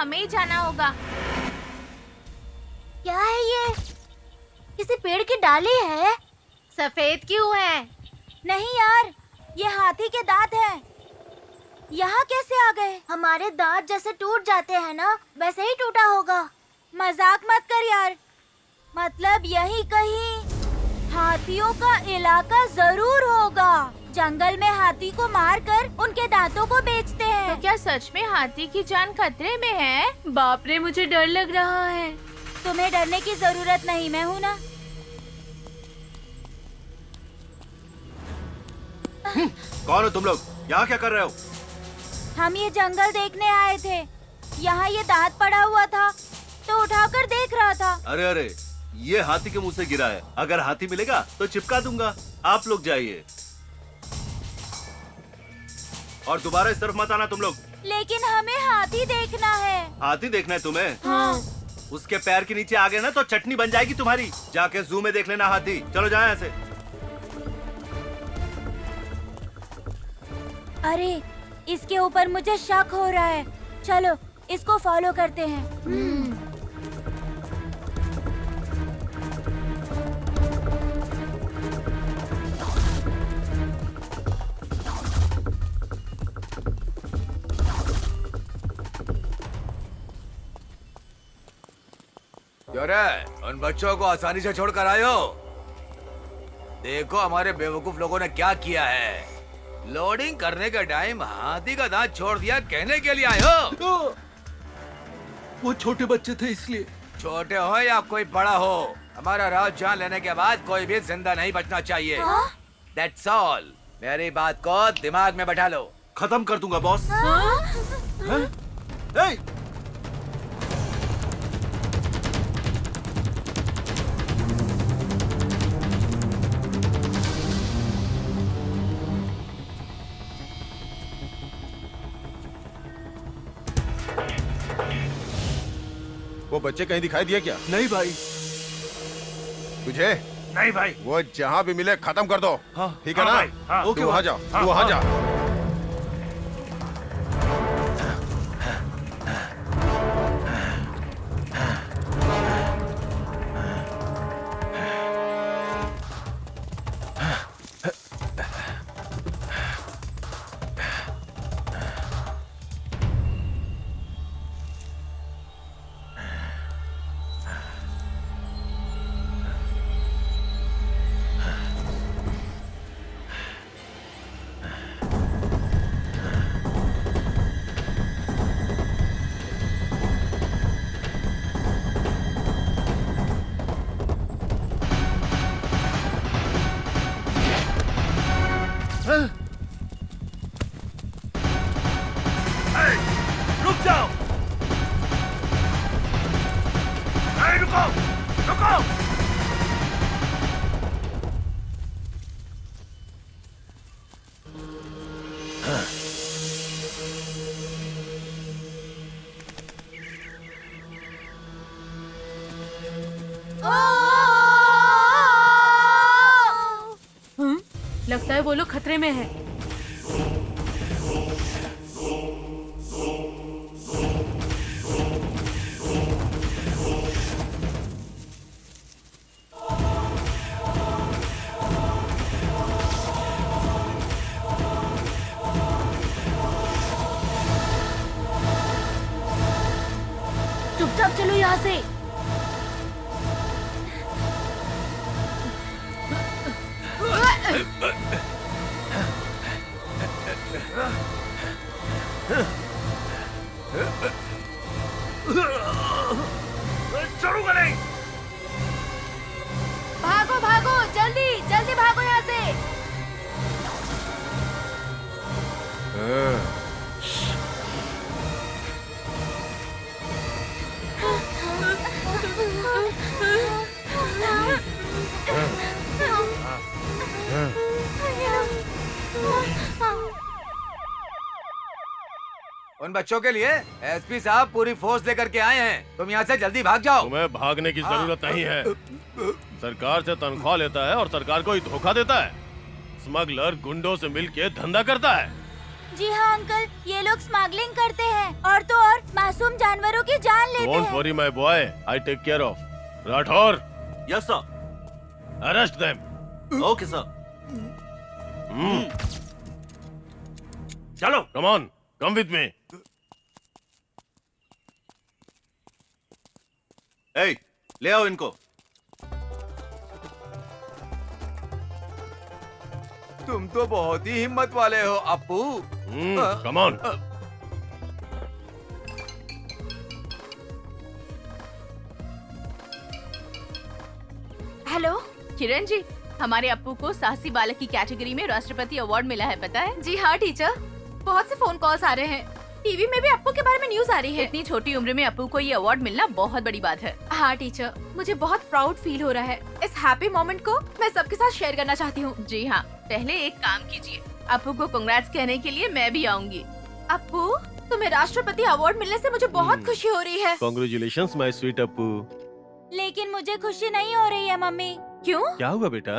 हमें ही जाना होगा। क्या है ये? किसी पेड़ की डाली है? सफेद क्यों है? नहीं यार, ये हाथी के दांत हैं। यहाँ कैसे आ गए? हमारे दांत जैसे टूट जाते हैं ना, वैसे ही टूटा होगा। मजाक मत कर यार। मतलब यही कहीं हाथियों का इलाका जरूर होगा। जंगल में हाथी को मारकर उनके दांतों को बेचते हैं। तो क्या सच में हाथी की जान खतरे में है? बाप रे, मुझे डर लग रहा है। तुम्हें डरने की जरूरत नहीं, मैं हूँ ना। कौन हो तुम लोग? यहाँ क्या कर रहे हो? हम ये जंगल देखने आए थे। यहाँ ये दांत पड़ा हुआ था तो उठाकर देख रहा था। अरे अरे, ये हाथी के मुंह से गिरा है। अगर हाथी मिलेगा तो चिपका दूंगा। आप लोग जाइए और दोबारा इस तरफ मत आना तुम लोग। लेकिन हमें हाथी देखना है। हाथी देखना है तुम्हें? हाँ। उसके पैर के नीचे आ गए ना तो चटनी बन जाएगी तुम्हारी। जाके जू में देख लेना हाथी। चलो जाए यहाँ से। अरे, इसके ऊपर मुझे शक हो रहा है। चलो इसको फॉलो करते हैं। क्यों रे, उन बच्चों को आसानी से छोड़कर आए हो? देखो हमारे बेवकूफ लोगों ने क्या किया है। लोडिंग करने का टाइम हाथी का दांत छोड़ दिया कहने के लिए आए हो? वो छोटे बच्चे थे इसलिए। छोटे हो या कोई बड़ा हो, हमारा राज जान लेने के बाद कोई भी जिंदा नहीं बचना चाहिए। That's all। मेरी बात को दिमाग में बैठा लो। खत्म कर दूंगा बॉस। हे! वो बच्चे कहीं दिखाई दिए क्या? नहीं भाई। तुझे? नहीं भाई। वो जहाँ भी मिले खत्म कर दो। हाँ, ठीक है हाँ ना? भाई, हाँ। तू वहाँ जा, तू वहाँ जा। रुक जाओ। रुको, रुको। लगता है वो लोग खतरे में हैं। चुपचाप चलो यहाँ से। चलूंगा नहीं। भागो भागो, जल्दी जल्दी भागो यहाँ से। उन बच्चों के लिए एसपी साहब पूरी फोर्स लेकर के आए हैं। तुम यहाँ से जल्दी भाग जाओ। तुम्हें भागने की जरूरत नहीं है। सरकार से तनख्वाह लेता है और सरकार को ही धोखा देता है। स्मगलर गुंडों से मिलके धंधा करता है। जी हाँ अंकल, ये लोग स्मगलिंग करते हैं और तो और मासूम जानवरों की जान लेते डोंट हैं। Worry my boy, I take care of. Rathore, yes sir. Arrest them. Okay sir. चलो, come on, come with me. ए, ले आओ इनको। तुम तो बहुत ही हिम्मत वाले हो Appu. Come on. Hello. Kiran ji, हमारे अप्पू को साहसी बालक की कैटेगरी में राष्ट्रपति अवार्ड मिला है, पता है? जी हाँ टीचर, बहुत से फोन कॉल्स आ रहे हैं। टीवी में भी अप्पू के बारे में न्यूज आ रही है। इतनी छोटी उम्र में अप्पू को ये अवार्ड मिलना बहुत बड़ी बात है। हाँ टीचर, मुझे बहुत प्राउड फील हो रहा है। इस हैप्पी मोमेंट को मैं सबके साथ शेयर करना चाहती हूँ। जी हाँ, पहले एक काम कीजिए, अप्पू को कांग्रेट्स कहने के लिए मैं भी आऊंगी। अप्पू, तुम्हें राष्ट्रपति अवार्ड मिलने से मुझे बहुत खुशी हो रही है। Congratulations my sweet Appu. लेकिन मुझे खुशी नहीं हो रही है मम्मी। क्यों? क्या हुआ बेटा?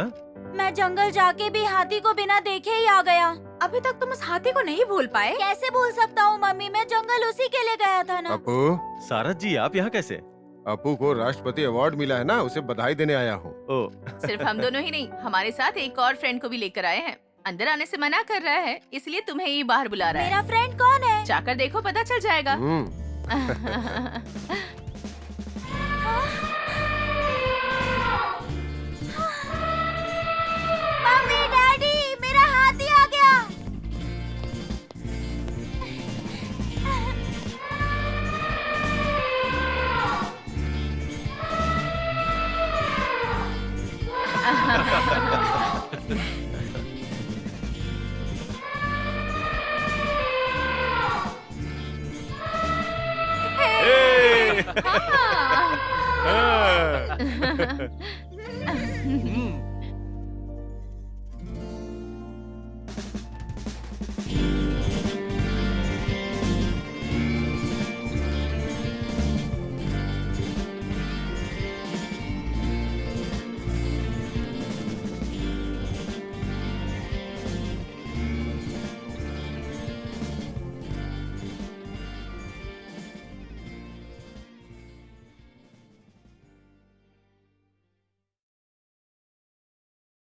मैं जंगल जाके भी हाथी को बिना देखे ही आ गया। अभी तक तुम उस हाथी को नहीं भूल पाए? कैसे भूल सकता हूँ मम्मी, मैं जंगल उसी के लिए गया था ना। अपू, सारथ जी, आप यहाँ कैसे? अपू को राष्ट्रपति अवार्ड मिला है ना, उसे बधाई देने आया हूँ। ओ, सिर्फ हम दोनों ही नहीं, हमारे साथ एक और फ्रेंड को भी लेकर आए हैं। अंदर आने से मना कर रहा है, इसलिए तुम्हें ही बाहर बुला रहा है। मेरा फ्रेंड कौन है? जाकर देखो, पता चल जाएगा। मम्मी, डैडी, मेरा हाथी आ गया। हाँ।